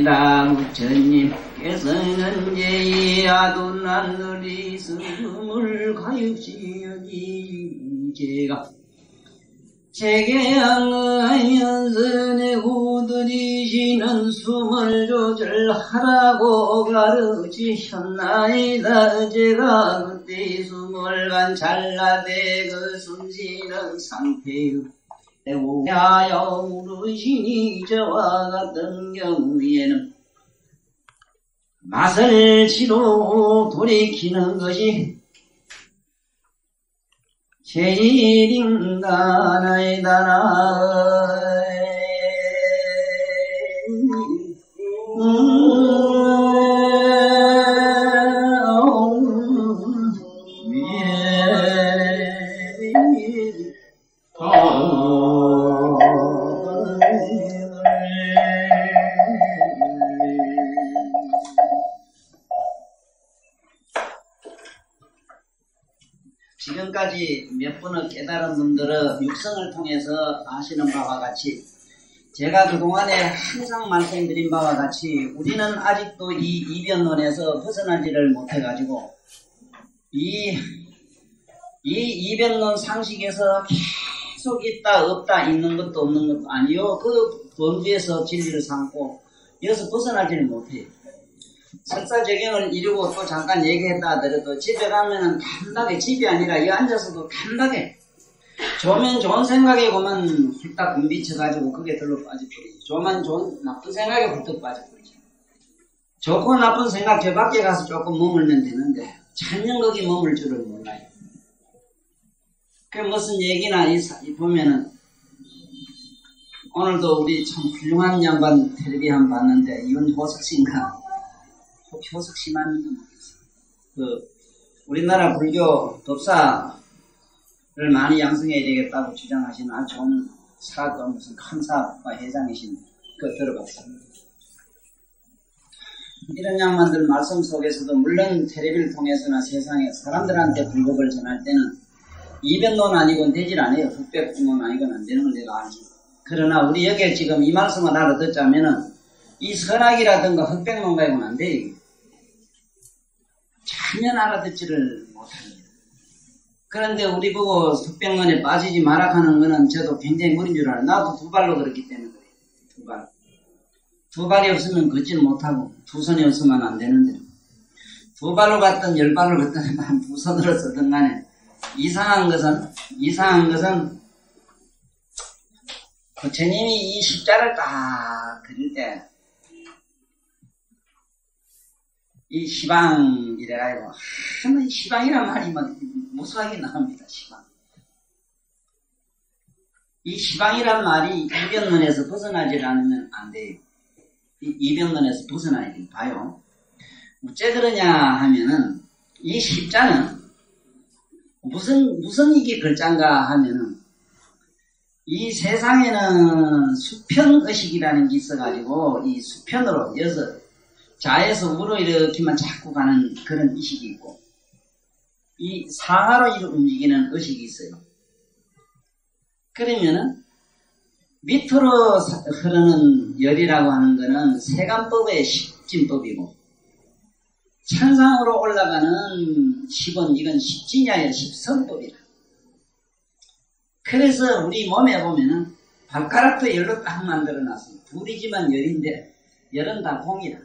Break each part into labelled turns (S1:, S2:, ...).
S1: 이다 부처님께서는 예의아둔 하늘이 스물 가육시 여기 제가 제계양하면서 내 우들이시는 숨을 조절하라고 가르치셨나이다. 제가 그때 숨을 간 찰나대 그 숨쉬는 상태요 오야여 우르시니 저와 같은 경우에는 맛을 치러 돌이키는 것이 제일인가 나이다나 지금까지 몇 분을 깨달은 분들은 육성을 통해서 아시는 바와 같이 제가 그동안에 항상 말씀드린 바와 같이 우리는 아직도 이 이변론에서 벗어나지를 못해가지고 이 이변론 상식에서 계속 있다 없다 있는 것도 없는 것도 아니요 그 범주에서 진리를 삼고 여기서 벗어나지를 못해요. 설사적용을 이루고 또 잠깐 얘기했다 하더라도 집에 가면은 단박에 집이 아니라 이 앉아서도 단박에 좋으면 좋은 생각에 보면 훌딱 붐비쳐가지고 그게 들로 빠져버리지. 좋으면 좋은 나쁜 생각에 훌떡 빠져버리지. 좋고 나쁜 생각 저 밖에 가서 조금 머물면 되는데 천년 거기 머물 줄을 몰라요. 그 무슨 얘기나 보면은 오늘도 우리 참 훌륭한 양반 텔레비 한 번 봤는데 윤호석 씨인가 효석 씨만 우리나라 불교 법사를 많이 양성해야 되겠다고 주장하시는 아주 좋은 사가 무슨 큰 사과 회장이신 그 들어봤습니다. 이런 양반들 말씀 속에서도 물론 텔레비를 통해서나 세상에 사람들한테 불법을 전할 때는 이변론 아니고는 되질 않아요. 흑백논 아니고는 안 되는 걸 내가 알지. 그러나 우리 여기에 지금 이 말씀을 알아듣자면은 이 선악이라든가 흑백론 가지고는 안 돼요. 전혀 알아듣지를 못합니다. 그런데 우리 보고 흑백론에 빠지지 마라 하는 거는 저도 굉장히 무리인 줄 알아요. 나도 두 발로 그렇기 때문에 그래요. 두 발. 두 발이 없으면 걷지를 못하고 두 손이 없으면 안 되는데 두 발로 갔든 열 발로 갔든 한 두 손으로 쓰든 간에 이상한 것은 부처님이 이 십자를 딱 그릴 때 이 시방이래가지고 하면 시방이란 말이 막 무수하게 나옵니다. 시방. 이 시방이란 말이 이변론에서 벗어나지 않으면 안 돼요. 이 이변론에서 벗어나야 돼요. 봐요. 어째 그러냐 하면은 이 십자는 무슨 이게 글자인가 하면은 이 세상에는 수편의식이라는 게 있어가지고 이 수편으로 여서 자에서 우로 이렇게만 자꾸 가는 그런 의식이 있고 이 상하로 움직이는 의식이 있어요. 그러면은 밑으로 흐르는 열이라고 하는 거는 세간법의 십진법이고 천상으로 올라가는 십은 이건 십진이 아니라 십성법이라. 그래서 우리 몸에 보면은 발가락도 열로 딱 만들어놨어요. 둘이지만 열인데 열은 다 동이라.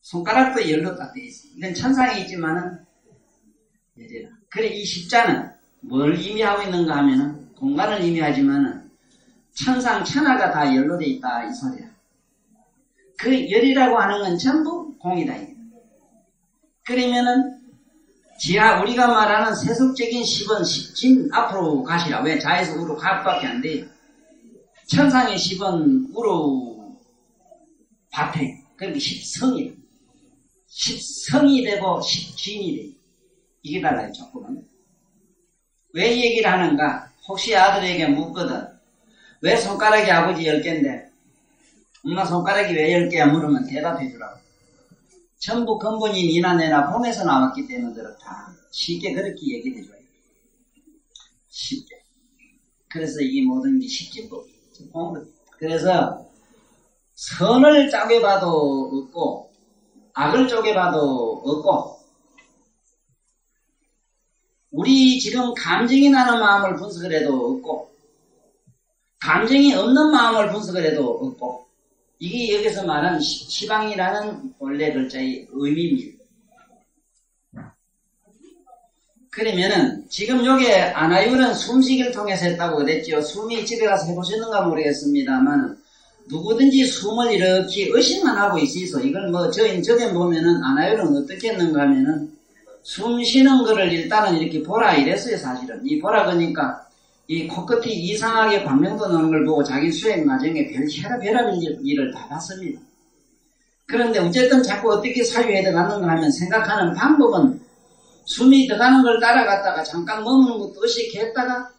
S1: 손가락도 열로 딱 되어 있어요. 이건 천상에 있지만은 열이라. 그래 이 십자는 뭘 의미하고 있는가 하면은 공간을 의미하지만은 천상 천하가 다 열로 되어 있다 이 소리야. 그 열이라고 하는 건 전부 공이다. 그러면은 우리가 말하는 세속적인 십은 십진 앞으로 가시라. 왜? 자에서 우로 갈 밖에 안 돼요. 천상의 십은 우로 밭에. 그러니까 십성이에요. 십성이 되고 십진이 돼요. 이게 달라요. 조금은. 왜 이 얘기를 하는가? 혹시 아들에게 묻거든. 왜 손가락이 아버지 10개인데 엄마 손가락이 왜 10개야 물으면 대답해 주라고. 전부 근본이 니나 내나 봄에서 나왔기 때문에 그렇다. 쉽게 그렇게 얘기해 줘요. 쉽게. 그래서 이게 모든 게 십진법. 그래서 선을 쪼개봐도 없고 악을 쪼개봐도 없고 우리 지금 감정이 나는 마음을 분석을 해도 없고 감정이 없는 마음을 분석을 해도 없고 이게 여기서 말하는 시방이라는 본래 글자의 의미입니다. 그러면은 지금 요게 안아유는 숨쉬기를 통해서 했다고 그랬죠. 숨이 집에 가서 해보셨는가 모르겠습니다만 누구든지 숨을 이렇게 의식만 하고 있어서 이걸 뭐 저게 보면은 안아유는 어떻게 했는가 하면은 숨 쉬는 거를 일단은 이렇게 보라 이랬어요. 사실은 이 보라 그러니까 이 코끝이 이상하게 광명도 나오는 걸 보고 자기 수행 과정에 별의별 일을 다 봤습니다. 그런데 어쨌든 자꾸 어떻게 사유해 들어가는가 하면 생각하는 방법은 숨이 들어가는 걸 따라갔다가 잠깐 머무는 것도 의식했다가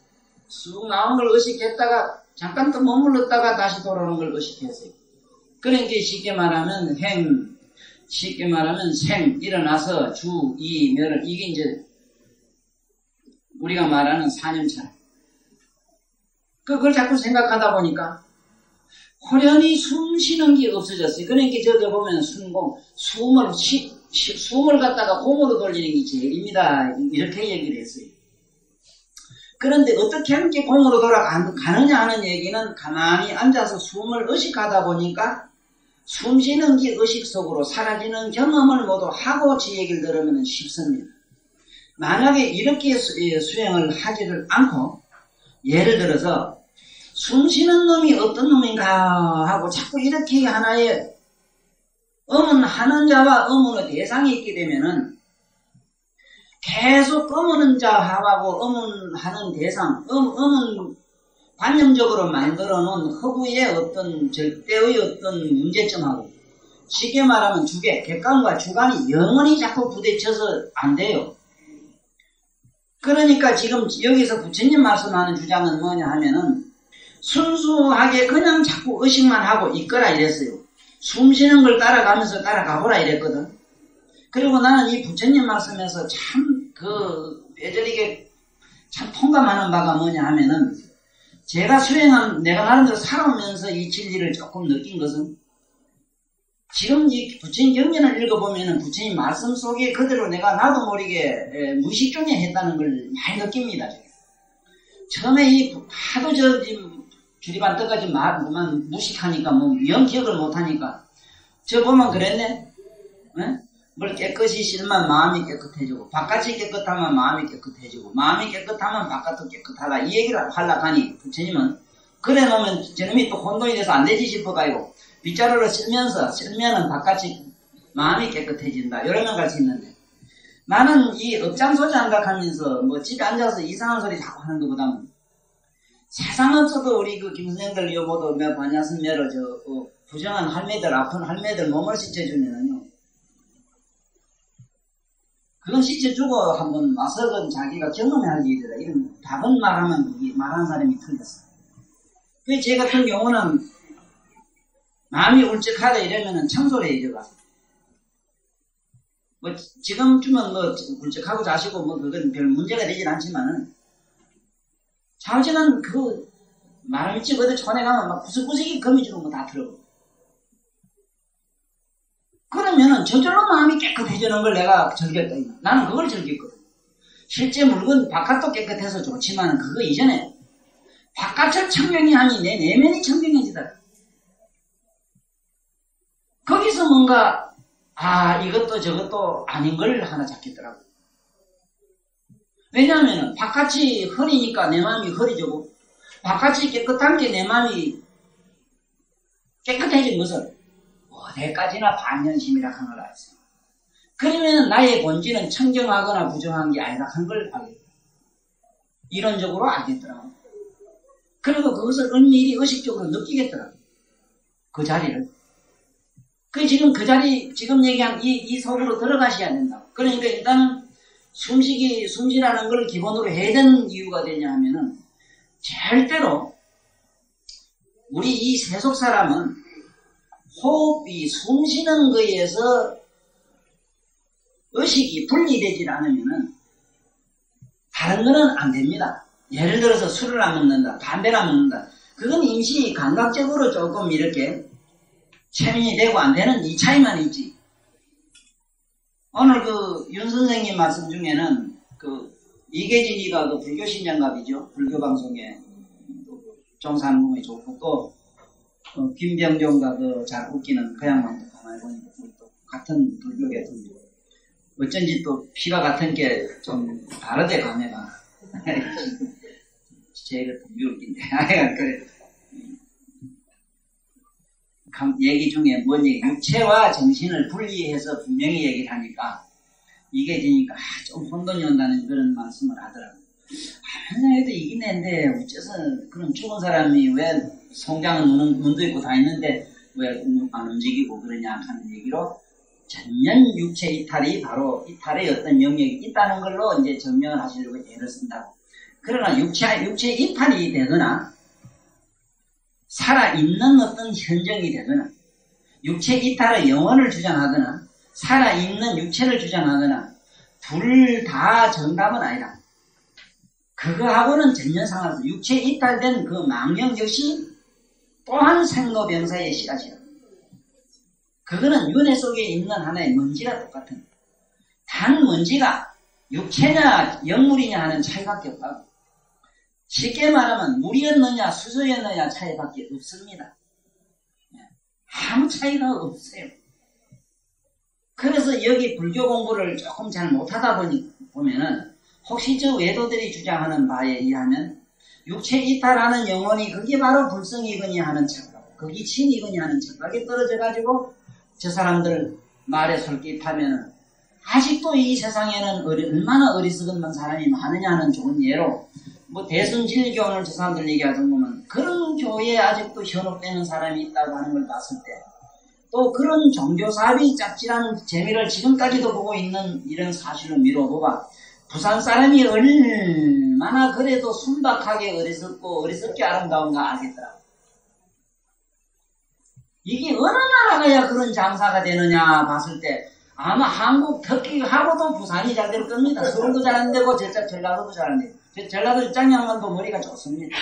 S1: 쑥 나온 걸 의식했다가 잠깐 또 머물렀다가 다시 돌아오는 걸 의식했어요. 그러니까 쉽게 말하면 쉽게 말하면 생, 일어나서 주, 이, 멸을 이게 이제 우리가 말하는 4년차. 그걸 자꾸 생각하다 보니까 호련히 숨 쉬는 게 없어졌어요. 그러니까 저기 보면 숨을 갖다가 공으로 돌리는 게 제일입니다. 이렇게 얘기를 했어요. 그런데 어떻게 함께 공으로 돌아가느냐 하는 얘기는 가만히 앉아서 숨을 의식하다 보니까 숨 쉬는 게 의식 속으로 사라지는 경험을 모두 하고 지 얘기를 들으면 쉽습니다. 만약에 이렇게 수행을 하지를 않고 예를 들어서 숨 쉬는 놈이 어떤 놈인가 하고 자꾸 이렇게 하나의 하는 자와 의문의 대상이 있게 되면은 계속 의문은 자하고 의문하는 대상, 의문 관념적으로 만들어 놓은 허구의 어떤 절대의 어떤 문제점하고 쉽게 말하면 주계, 객관과 주관이 영원히 자꾸 부딪혀서 안 돼요. 그러니까 지금 여기서 부처님 말씀하는 주장은 뭐냐 하면은 순수하게 그냥 자꾸 의식만 하고 있거라 이랬어요. 숨 쉬는 걸 따라가면서 따라가보라 이랬거든. 그리고 나는 이 부처님 말씀에서 참 애절하게 참 통감하는 바가 뭐냐 하면은 제가 내가 나름대로 살아오면서 이 진리를 조금 느낀 것은 지금 이 부처님 경전을 읽어보면은 부처님 말씀 속에 그대로 내가 나도 모르게 무의식 중에 했다는 걸 많이 느낍니다. 처음에 하도 주리반 때까지 말만 무식하니까 영 기억을 못하니까 저 보면 그랬네. 뭘 깨끗이 씻으면 마음이 깨끗해지고 바깥이 깨끗하면 마음이 깨끗해지고 마음이 깨끗하면 바깥도 깨끗하다 이 얘기를 하려고 하니 부처님은 그래 놓으면 저놈이 또 혼돈이 돼서 안 되지 싶어가지고 빗자루로 쓸면은 바깥이 마음이 깨끗해진다 이러면 갈 수 있는데 나는 이 업장소장각하면서 집에 앉아서 이상한 소리 자꾸 하는 것보다는 세상 없어도 우리 김선생들 모두 반야선매로 부정한 할매들 아픈 할매들 몸을 씻어주면은요 그건 씻어주고 한번 와서 자기가 경험할 일이라 이런 답은 말하는 사람이 틀렸어. 그 제 같은 경우는 마음이 울적하다 이러면은 청소를 해줘가서 지금쯤은 울적하고 자시고 그건 별 문제가 되진 않지만은 자우지는 말을 믿지 어디 촌에 가면 막 구석구석이 거미주는 거 다 들어보고 그러면은 저절로 마음이 깨끗해지는 걸 내가 즐겼다. 나는 그걸 즐겼거든. 실제 물건 바깥도 깨끗해서 좋지만 그거 이전에 바깥을 청명히 하니 내 내면이 청명해지다. 거기서 뭔가 이것도 저것도 아닌 걸 하나 잡겠더라고. 왜냐하면 바깥이 흐리니까 내 마음이 흐리지고 바깥이 깨끗한 게 내 마음이 깨끗해진 것은 어디까지나 반연심이라 하는 걸 알았어요. 그러면 나의 본질은 청정하거나 부정한 게 아니라 한 걸 알겠다. 이론적으로 알겠더라고. 그리고 그것을 은밀히 의식적으로 느끼겠더라고. 그 자리를. 지금 얘기한 이 속으로 들어가셔야 된다고. 그러니까 일단은 숨쉬라는 걸 기본으로 해야 되는 이유가 되냐 하면은 절대로 우리 이 세속 사람은 호흡이 숨쉬는 거에서 의식이 분리되질 않으면은 다른 거는 안 됩니다. 예를 들어서 술을 안 먹는다, 담배를 안 먹는다. 그건 임시 감각적으로 조금 이렇게 체면이 되고 안 되는 이 차이만 있지. 오늘 그 윤 선생님 말씀 중에는 그 이계진이가 그 불교 신장갑이죠. 불교 방송에 종사하는 몸이 좋고 또 김병종과 그 잘 웃기는 그 양반도 가만히 보니까 또 같은 불교 계통이고 어쩐지 또 피가 같은 게 좀 다르대 감회가. 제가 불교 웃긴데. 그래. 얘기 중에 뭔 얘기, 육체와 정신을 분리해서 분명히 얘기를 하니까 이게 되니까 좀 혼돈이 온다는 그런 말씀을 하더라고요. 한상에도 이긴 애인데 어째서 그럼 죽은 사람이 왜 송장은 눈도 있고 다 있는데 왜 안 움직이고 그러냐 하는 얘기로 전면 육체 이탈이 바로 이탈의 어떤 영역이 있다는 걸로 이제 증명을 하시려고 애를 쓴다고. 그러나 육체 이탈이 되거나 살아있는 어떤 현정이 되거나 육체 이탈의 영혼을 주장하거나 살아있는 육체를 주장하거나 둘 다 정답은 아니다. 그거하고는 전혀 상관없어. 육체 이탈된 그 망령 역시 또한 생로병사의 씨앗이다. 그거는 윤회 속에 있는 하나의 먼지가 똑같은 단 먼지가 육체냐 영물이냐 하는 차이밖에 없다고. 쉽게 말하면 물이었느냐 수소였느냐 차이밖에 없습니다. 아무 차이가 없어요. 그래서 여기 불교 공부를 조금 잘 못하다 보면은 혹시 저 외도들이 주장하는 바에 의하면 육체 이탈하는 영혼이 그게 바로 불성이거니 하는 착각, 그게 신이거니 하는 착각에 떨어져가지고 저 사람들 말에 솔깃하면은 아직도 이 세상에는 얼마나 어리석은 사람이 많으냐 하는 좋은 예로 뭐 대순진교훈을 저 사람들 얘기하던 보면 그런 교회에 아직도 현혹되는 사람이 있다고 하는 걸 봤을 때 또 그런 종교사업이 짭짤한 재미를 지금까지도 보고 있는 이런 사실을 미뤄보아 부산 사람이 얼마나 그래도 순박하게 어리석고 어리석게 아름다운가 알겠더라. 이게 어느 나라가야 그런 장사가 되느냐 봤을 때 아마 한국 터키하고도 부산이 잘 될 겁니다. 서울도 잘 안 되고 전라도도 잘 안 되고 전라도 입장양반도 머리가 좋습니다.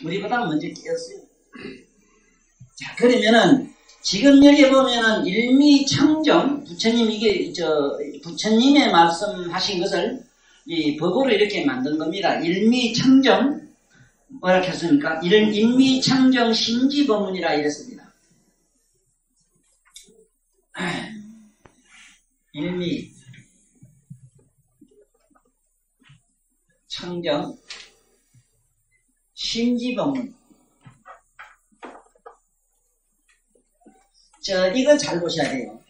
S1: 우리보다 먼저 깨었어요. 자, 그러면은 지금 여기 보면은 일미청정 부처님 부처님의 말씀하신 것을 이 법으로 이렇게 만든 겁니다. 일미청정 뭐라 했습니까? 일미청정 심지법문이라 이랬습니다. 일미 청정 심지법문. 이거 잘 보셔야 돼요.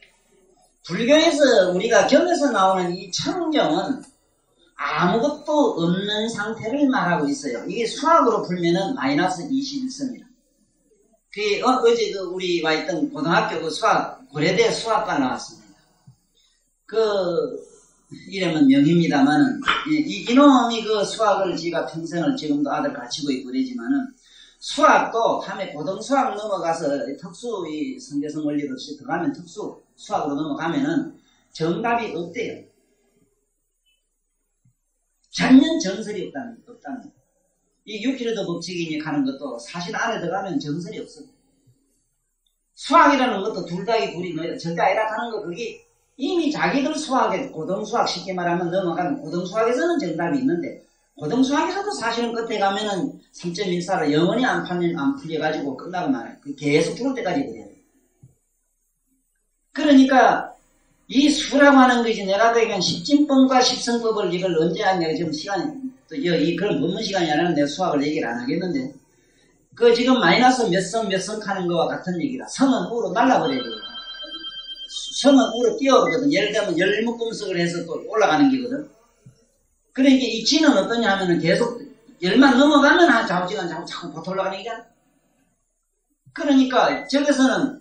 S1: 불교에서 우리가 경에서 나오는 이 청정은 아무것도 없는 상태를 말하고 있어요. 이게 수학으로 풀면은 마이너스 21선이라. 어제 우리 와 있던 고등학교 그 고려대 수학과 나왔습니다. 이름은 명입니다만은, 이놈이 그 수학을 지가 평생을 지금도 아들 가르치고 있고 그러지만은, 수학도 다음에 고등수학 넘어가서 특수 이 성대성 원리로 들어가면 특수 수학으로 넘어가면은 정답이 없대요. 전면 정설이 없다는. 이 유클리드 법칙이니 가는 것도 사실 안에 들어가면 정설이 없어요. 수학이라는 것도 둘 다이 둘이 절대 아니라 하는 거 그게 이미 자기들 수학에 고등수학 쉽게 말하면 넘어가면 고등수학에서는 정답이 있는데 고등수학에서도 사실은 끝에 가면은 3.14로 영원히 안 풀려가지고 끝나고 말아요. 계속 죽을 때까지 그래요. 그러니까 이 수라고 하는 것이 내가 보기엔 십진법과 십성법을 이걸 언제 하냐 지금 시간이 또 그런 법문 시간이 아니라면 내가 수학을 얘기를 안 하겠는데 지금 마이너스 몇 성 하는 거와 같은 얘기라. 성은 우로 날라버려야 돼요. 성은 우로 뛰어오거든. 예를 들면 열묶음석을 해서 또 올라가는 기거든. 그러니까 이 진은 어떠냐 하면은 계속 열만 넘어가면 좌우지간 자꾸 붙어 올라가는 얘기야. 그러니까 저기서는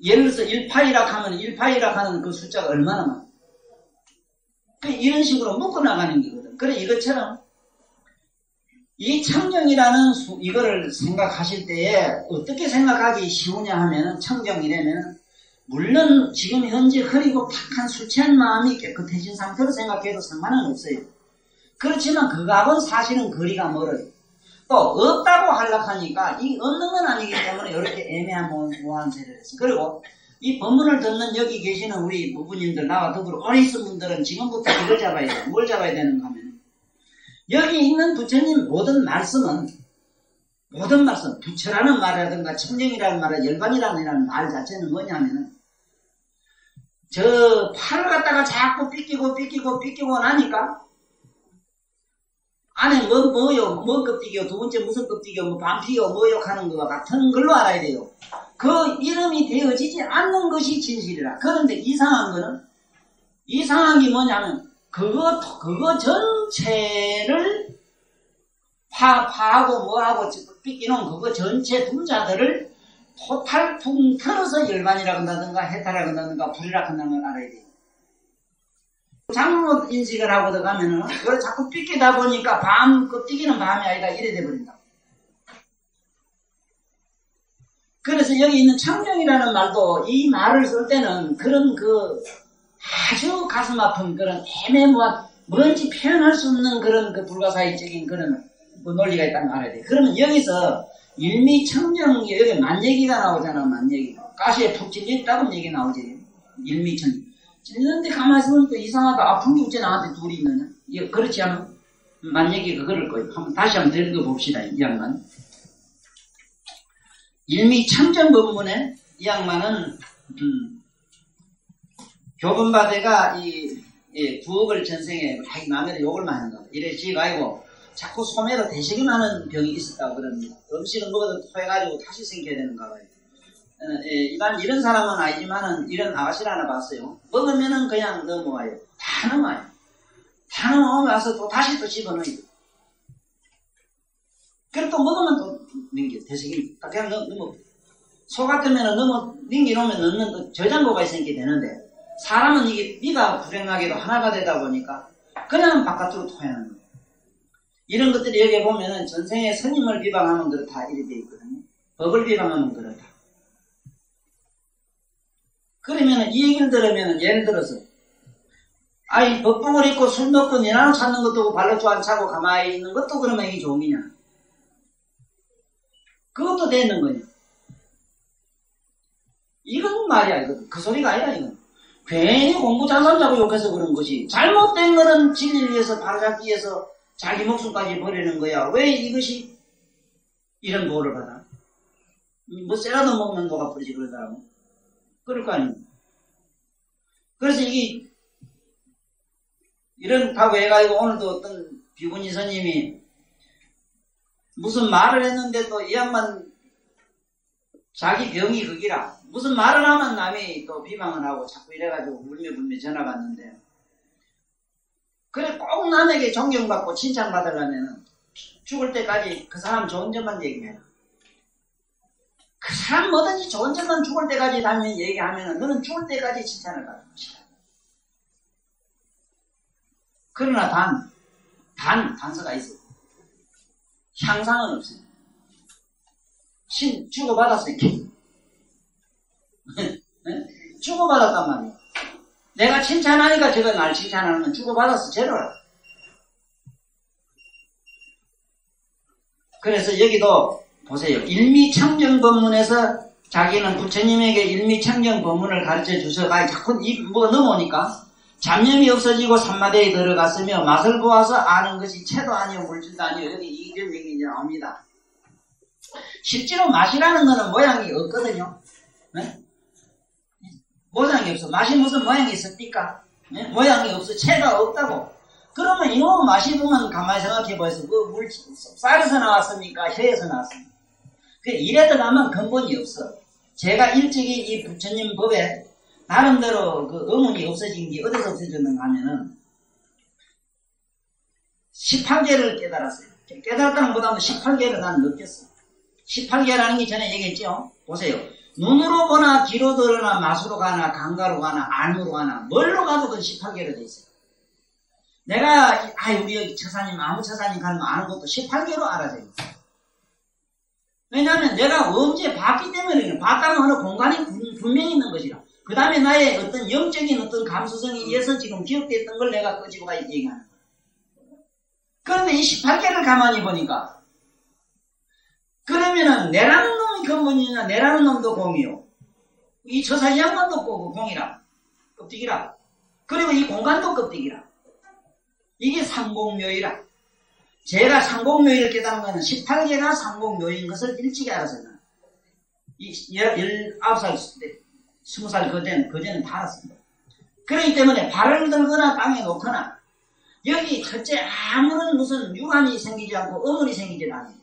S1: 예를 들어서 1파이락 하면 1파이락 하는 그 숫자가 얼마나 많아. 이런 식으로 묶어나가는 거거든. 그래 이것처럼 이 청정이라는 이거를 생각하실 때에 어떻게 생각하기 쉬우냐 하면은 청정이라면은 물론 지금 현재 흐리고 탁한 술 취한 마음이 깨끗해진 상태로 생각해도 상관은 없어요. 그렇지만 그거하고는 사실은 거리가 멀어요. 또 없다고 하려하니까 이 없는 건 아니기 때문에 이렇게 애매한 모한세를 했어요. 그리고 이 법문을 듣는 여기 계시는 우리 부부님들, 나와 더불어 오래 있은 분들은 지금부터 이걸 잡아야 돼요. 뭘 잡아야 되는가 하면, 여기 있는 부처님 모든 말씀, 부처라는 말이라든가 청정이라는 말, 열반이라는 말 자체는 뭐냐면은, 저 팔을 갖다가 자꾸 삐끼고 나니까, 안에 뭐요, 뭐 껍데기요, 두 번째 무슨 껍데기요, 뭐 반피요, 뭐요 하는 것과 같은 걸로 알아야 돼요. 그 이름이 되어지지 않는 것이 진실이라. 그런데 이상한 게 뭐냐면, 그거 전체를 파하고 뭐하고 삐끼는 그거 전체 분자들을 토탈 통틀어서 열반이라고 한다든가 해탈이라고 한다든가 불이라고 한다는 걸 알아야 돼요. 잘못 인식을 하고 들어가면은 그걸 자꾸 삐끼다 보니까 껍데기는 밤이 아니라 이래 돼버린다. 그래서 여기 있는 청정이라는 말도 이 말을 쓸 때는 그런 아주 가슴 아픈 그런 애매모호한 뭔지 표현할 수 없는 그런 불가사의적인 그런 논리가 있다는 걸 알아야 돼. 그러면 여기서 일미청정, 여기 만얘기가 나오잖아, 만얘기. 가시에 푹 찔렸다고 얘기 나오지. 일미청정. 찔렸는데 가만히 있으니까 이상하다. 아픈 게 어째 나한테 둘이 있느냐? 그렇지 않아? 만얘기가 그럴 거예요. 다시 한번 읽어봅시다, 이 양반. 일미청정 법문에 이 양반은, 교본바대가 부업을 전생에 남의 욕을 많이 한다. 이래 지가지고 자꾸 소매로 대식이 많은 병이 있었다고 그럽니다. 음식을 먹어도 토해가지고 다시 생겨야 되는가 봐요. 일반 이런 사람은 아니지만은 이런 아가씨를 하나 봤어요. 먹으면은 그냥 넘어와요. 다 넘어와요. 다 넘어가서 또 다시 또 집어넣어요. 그래 또 먹으면 또 넘겨. 대식이 그냥 넘어. 소 같으면은 넘겨놓으면 넣는 저장고가 있으니까 되는데, 사람은 이게 미가 불행하게도 하나가 되다 보니까 그냥 바깥으로 토하는 거예요. 이런 것들이 여기 보면은 전생에 스님을 비방하면 그렇다 이렇게 되어 있거든요. 법을 비방하면 그렇다. 그러면은 이 얘기를 들으면은 예를 들어서 법복을 입고 술 먹고 니나노 찾는 것도 발로 안 차고 가만히 있는 것도 그러면 이게 종이냐? 그것도 되는 거냐? 이건 말이야. 이거 그 소리가 아니라 이건. 괜히 공부 잘한다고 욕해서 그런 것이, 잘못된 거는 진리를 위해서 바로잡기 위해서 자기 목숨까지 버리는 거야. 왜 이것이 이런 도를 받아? 뭐 쎄라도 먹는 도가 버리지 그러더라고. 그럴 거 아닙니까? 그래서 이게 이런다고 해가지고 오늘도 어떤 비구니 스님이 무슨 말을 했는데 또 이 양반 자기 병이 그기라. 무슨 말을 하면 남이 또 비방을 하고 자꾸 이래가지고 울며불며 전화 받는데, 그래 꼭 남에게 존경받고 칭찬받으려면 죽을 때까지 그 사람 좋은 점만 얘기해라. 그 사람 뭐든지 좋은 점만 죽을 때까지 달면 얘기하면 너는 죽을 때까지 칭찬을 받는 것이다. 그러나 단서가 있어요. 향상은 없어요. 주고받았으니까. 주고받았단 말이야. 내가 칭찬하니까 저거 날 칭찬하는 건 주고받았어. 제로라. 그래서 여기도 보세요. 일미청정 법문에서 자기는 부처님에게 일미청정 법문을 가르쳐 주셔가 자꾸 넘어오니까 잡념이 없어지고 산마대에 들어갔으며 맛을 보아서 아는 것이 채도 아니요 물질도 아니요. 여기 이런 얘기 이제 나옵니다. 실제로 맛이라는 거는 모양이 없거든요. 네? 모양이 없어. 맛이 무슨 모양이 있습니까? 네? 모양이 없어. 채가 없다고. 그러면 이놈 맛이 보면 가만히 생각해 보세요. 쌀에서 나왔습니까? 혀에서 나왔습니까? 이래도 가면 근본이 없어. 제가 일찍이 이 부처님 법에 나름대로 그 의문이 없어진 게 어디서 없어졌는가 하면은 18개를 깨달았어요. 깨달았다는 것보다는 18개를 난 느꼈어. 18개라는 게 전에 얘기했죠. 보세요. 눈으로 보나 귀로 들으나 맛으로 가나 감가로 가나 안으로 가나 뭘로 가도 그건 18개로 돼 있어요. 내가 우리 여기 처사님 아무 처사님 가는 거 아는 것도 18개로 알아져요. 왜냐하면 내가 언제 봤기 때문에 봤다는 하는 공간이 분명히 있는 것이라. 그 다음에 나의 어떤 영적인 어떤 감수성에 의해서 지금 기억됐던 걸 내가 끄집어 가지고 얘기하는 거야. 그런데 이 18개를 가만히 보니까 그러면은 내라는 놈이 근본이냐, 내라는 놈도 공이요. 이 저사 이 양반도 공이라. 껍데기라. 그리고 이 공간도 껍데기라. 이게 삼공묘이라. 제가 삼공묘의를 깨달은 것은 18개가 삼공묘인 것을 일찍이 알았어요. 이 19살 때, 20살 그때는 다 알았습니다. 그렇기 때문에 발을 들거나 땅에 놓거나 여기 첫째 아무런 무슨 유한이 생기지 않고 어물이 생기지 않아요.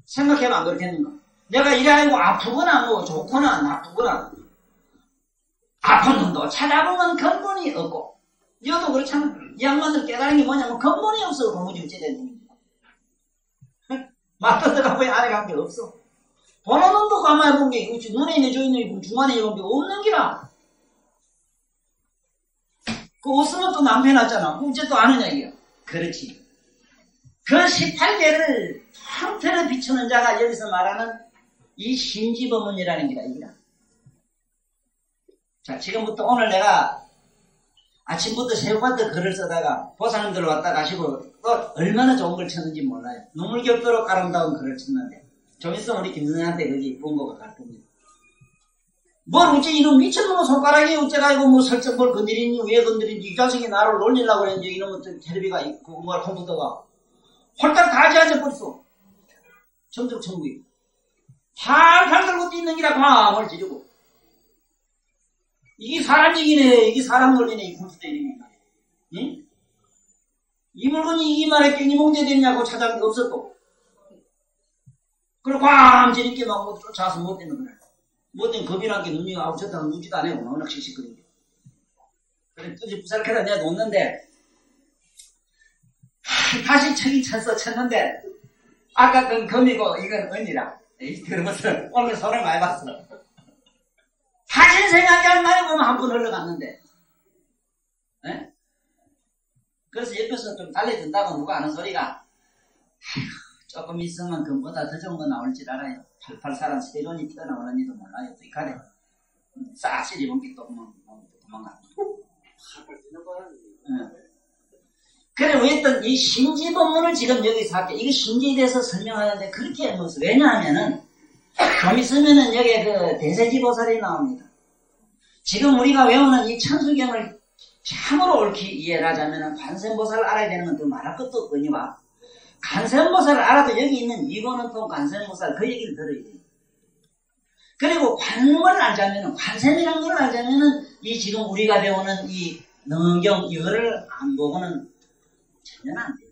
S1: 생각해봐 안 그렇겠는가? 내가 이래가지고 아프거나 뭐 좋거나 나쁘거나 아픈 놈도 찾아보면 근본이 없고 여도 그렇잖아. 이 양반들 깨달은 게 뭐냐면 근본이 없어. 고무줄제된 놈이. 맞다가 보니 안에 간 게 없어. 보는 놈도 가만히 본 게 눈에 있는 조인이 중간에 이런 게 없는 기라. 그 없으면 또 남편났잖아. 어째 또 아느냐 이게. 그렇지. 그 18개를 통틀어 비추는 자가 여기서 말하는 이 심지법문이라는 게다 이기라. 자, 지금부터 오늘 내가 아침부터 새벽부터 글을 쓰다가 보살님들 왔다 가시고 또 얼마나 좋은 걸 쳤는지 몰라요. 눈물 겹도록 아름다운 글을 쳤는데 좀 있으면 우리 김선생한테 거기 본거가 갈 겁니다. 뭘 어째 이런 미친놈의 손가락이 어째가지고 뭐 설정 뭘 건드리니 왜 건드리니 이 자식이 나를 놀리려고 그랬는지 이놈의 텔레비가 있고 뭐 컴퓨터가 홀딱 다 지어져 점점 천국이 팔팔 들고 뛰는 기라 광을 지르고 이게 사람 얘기네. 이게 사람 놀리네. 이 컴퓨터 이름입니다. 응? 이 물건이 이 말에 깽이 몽제됐냐고 찾아본 게 없었고. 그리고 꽝! 저렇게 막 쫓아와서 못 되는 거야. 못 되면 겁이 난 게 눈이 아우 쳤다가 묻지도 않아요. 워낙 씩씩거리는 게. 그래, 뚜지 부살켜다 내가 놓는데, 다시 쳤긴 쳤는데, 아까 건 금이고 이건 은이라. 그러면서 오늘 손을 많이 봤어. 다시 생각이 안 나요. 보면 한 번 흘러갔는데. 에? 그래서 옆에서 좀 달래준다고 누가 하는 소리가 조금 있으면 금보다 더 좋은 거 나올 줄 알아요. 88사람 세론이 튀어나오는지도 몰라요. 또 이 가래 싹 시집은 게 또 도망가. 그래 왜 또 이 심지법문을 지금 여기서 할게. 이게 심지에 대해서 설명하는데 그렇게 해놓았어. 왜냐하면은 좀 있으면은 여기에 그 대세지보살이 나옵니다. 지금 우리가 외우는 이 천수경을 참으로 옳게 이해를 하자면은 관세음보살을 알아야 되는 건 더 말할 것도 없거니와 관세음보살을 알아도 여기 있는 이원원통 관세음보살 그 얘기를 들어야 돼요. 그리고 관음을 알자면은 관세음이라는 걸 알자면은 이 지금 우리가 배우는 이 능경 이거를 안 보고는 전혀 안 돼요.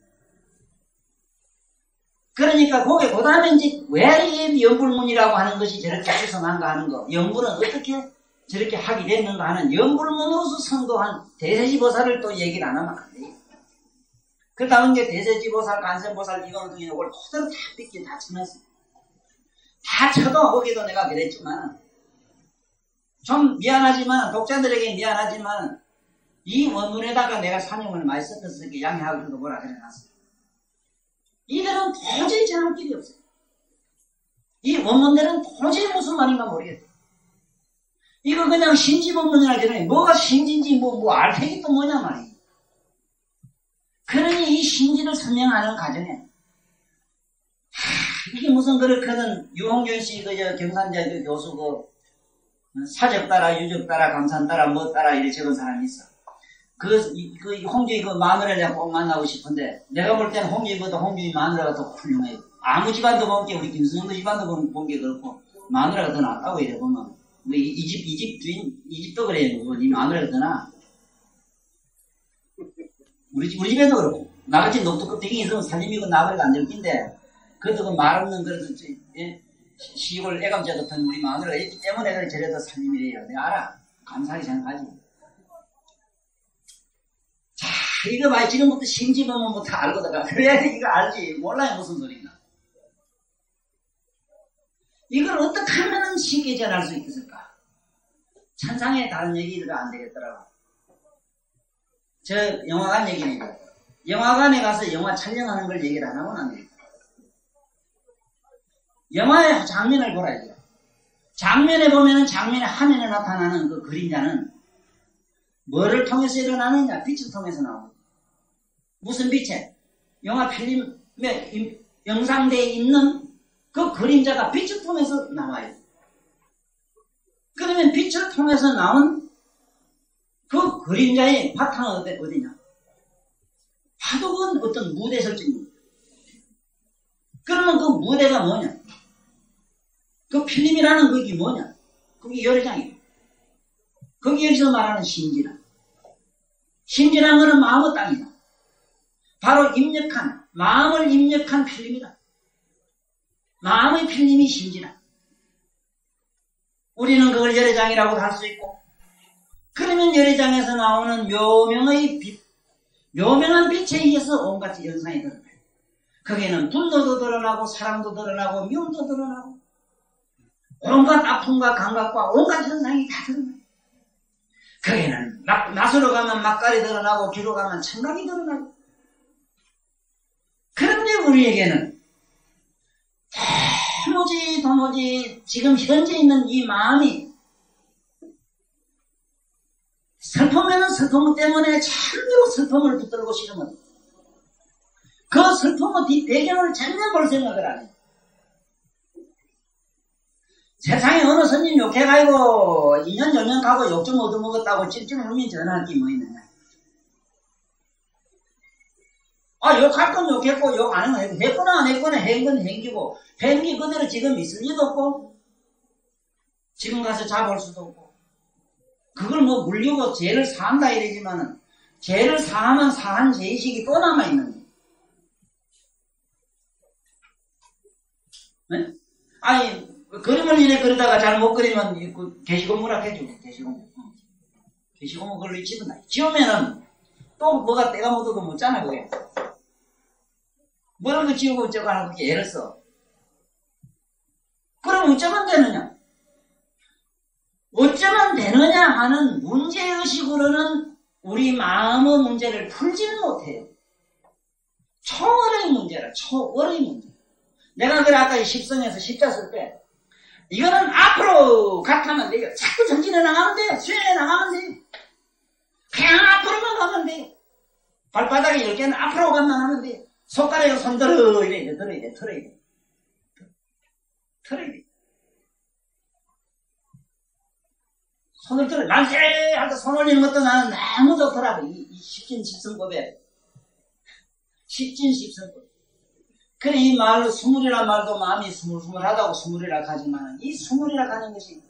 S1: 그러니까 거기에 그 다음에 이제 왜 이 연불문이라고 하는 것이 저렇게 추성한가 하는 거, 연불은 어떻게 저렇게 하게 됐는가 하는 연불문으로서 선도한 대세지보살을 또 얘기를 안 하면 안 돼요. 그 다음 게 대세지보살, 관세음보살 이거는 이걸 토대로 다 삐끼 다 쳐놨어요. 다 쳐도 거기도 내가 그랬지만 좀 미안하지만 독자들에게 미안하지만 이 원문에다가 내가 산용을 많이 섞어서 양해하고도 뭐라 그래놨어요. 이들은 도저히 전할 길이 없어요. 이 원문들은 도저히 무슨 말인가 모르겠어요. 이거 그냥 신지법문이라 그러니 뭐가 신지인지 뭐 알테기 또 뭐냐 말이에요. 그러니 이 신지를 설명하는 과정에 이게 무슨 그렇거든 유홍균 씨 그 경산자 그 교수 그 사적 따라 유적 따라 감산 따라 뭐 따라 이래 적은 사람이 있어. 그 홍주이 그 마누라를 내가 꼭 만나고 싶은데 내가 볼 때는 홍주이보다 홍주이 마누라가 더 훌륭해요. 아무 집안도 본 게 우리 김수영도 집안도 본 게 그렇고 마누라가 더 낫다고 이래 보면 뭐 이 집 주인 이 집도 그래요. 뭐 이 마누라가 더 나아. 우리 집에도 그렇고 나같이 녹두껍데기 있으면 살림이고 나발이가 안 될 낀데 그래도 그 말 없는 그래도 시골 애감자 같은 우리 마누라가 있기 때문에 그래 저래도 살림이래요. 내가 알아. 감사하게 생각하지. 자, 이거 봐. 지금부터 심지법문부터 알거든. 그래야 이거 알지. 몰라요. 무슨 소리나. 이걸 어떻게 하면 쉽게 전할 수 있겠을까? 천상에 다른 얘기가 안 되겠더라고. 저 영화관 얘기니까. 영화관에 가서 영화 촬영하는 걸 얘기를 안 하고는 안 되겠다. 영화의 장면을 보라야죠. 장면에 보면은 장면의 화면에 나타나는 그 그림자는 뭐를 통해서 일어나느냐? 빛을 통해서 나오고. 무슨 빛에? 영화 필름에 영상대에 있는 그 그림자가 빛을 통해서 나와요. 그러면 빛을 통해서 나온 그 그림자의 바탕은 어디냐? 바둑은 어떤 무대 설정입니다. 그러면 그 무대가 뭐냐? 그 필름이라는 그게 뭐냐? 그게 열애장이에요. 거기 여기서 말하는 심지란. 심지란 거는 마음의 땅이다. 바로 입력한, 마음을 입력한 필름이다. 마음의 필름이 심지란. 우리는 그걸 열애장이라고 할 수 있고, 그러면 열애장에서 나오는 묘명의 빛, 묘명한 빛에 의해서 온갖 현상이 드러나요. 거기에는 분노도 드러나고, 사랑도 드러나고, 미움도 드러나고, 온갖 아픔과 감각과 온갖 현상이 다 드러나요. 거기는 낫으로 가면 막갈이 드러나고, 귀로 가면 청각이 드러나고. 그런데 우리에게는 도무지 지금 현재 있는 이 마음이 슬프면은 슬픔 때문에 참으로 슬픔을 붙들고 싫으면 그 슬픔의 뒷배경을 전혀 볼 생각을 안 해요. 세상에 어느 손님 욕해가지고 2년 전년 가고 욕 좀 얻어먹었다고 찔찔 울면 전화할 게 뭐 있느냐. 욕할 건 욕했고 욕 안 하면 했거나 안 했거나 한 건 행기고 행기 그대로 지금 있을 리도 없고 지금 가서 잡을 수도 없고 그걸 뭐 물리고 죄를 사한다 이러지만은 죄를 사하면 사한 죄의식이 또 남아있는 거예요. 네? 그림을 이래 그리다가 잘 못 그리면 게시고무라 해주고 게시고무 그걸로 집어놔. 지우면은 또 뭐가 때가 묻어도 묻잖아 그게. 뭐라고 지우고 어쩌고 하는 그게 애를 써. 그럼 어쩌면 되느냐? 어쩌면 되느냐 하는 문제의식으로는 우리 마음의 문제를 풀지는 못해요. 초월의 문제라, 초월의 문제. 내가 그래 아까 십성에서 십자 쓸 때, 이거는 앞으로 가타면 돼요. 자꾸 전진해 나가면 돼요. 수행해 나가면 돼요. 그냥 앞으로만 가면 돼요. 발바닥에 10개는 앞으로 가면 하면 돼요. 손가락에 손 들어, 이래, 털어야 돼. 손을 들어, 만세! 하고 손 올리는 것도 나는 너무 좋더라고. 이 십진십성법에. 십진십성법. 그래, 이 말로 스물이란 말도 마음이 스물스물하다고 스물이라 하지만, 이 스물이라 하는 것이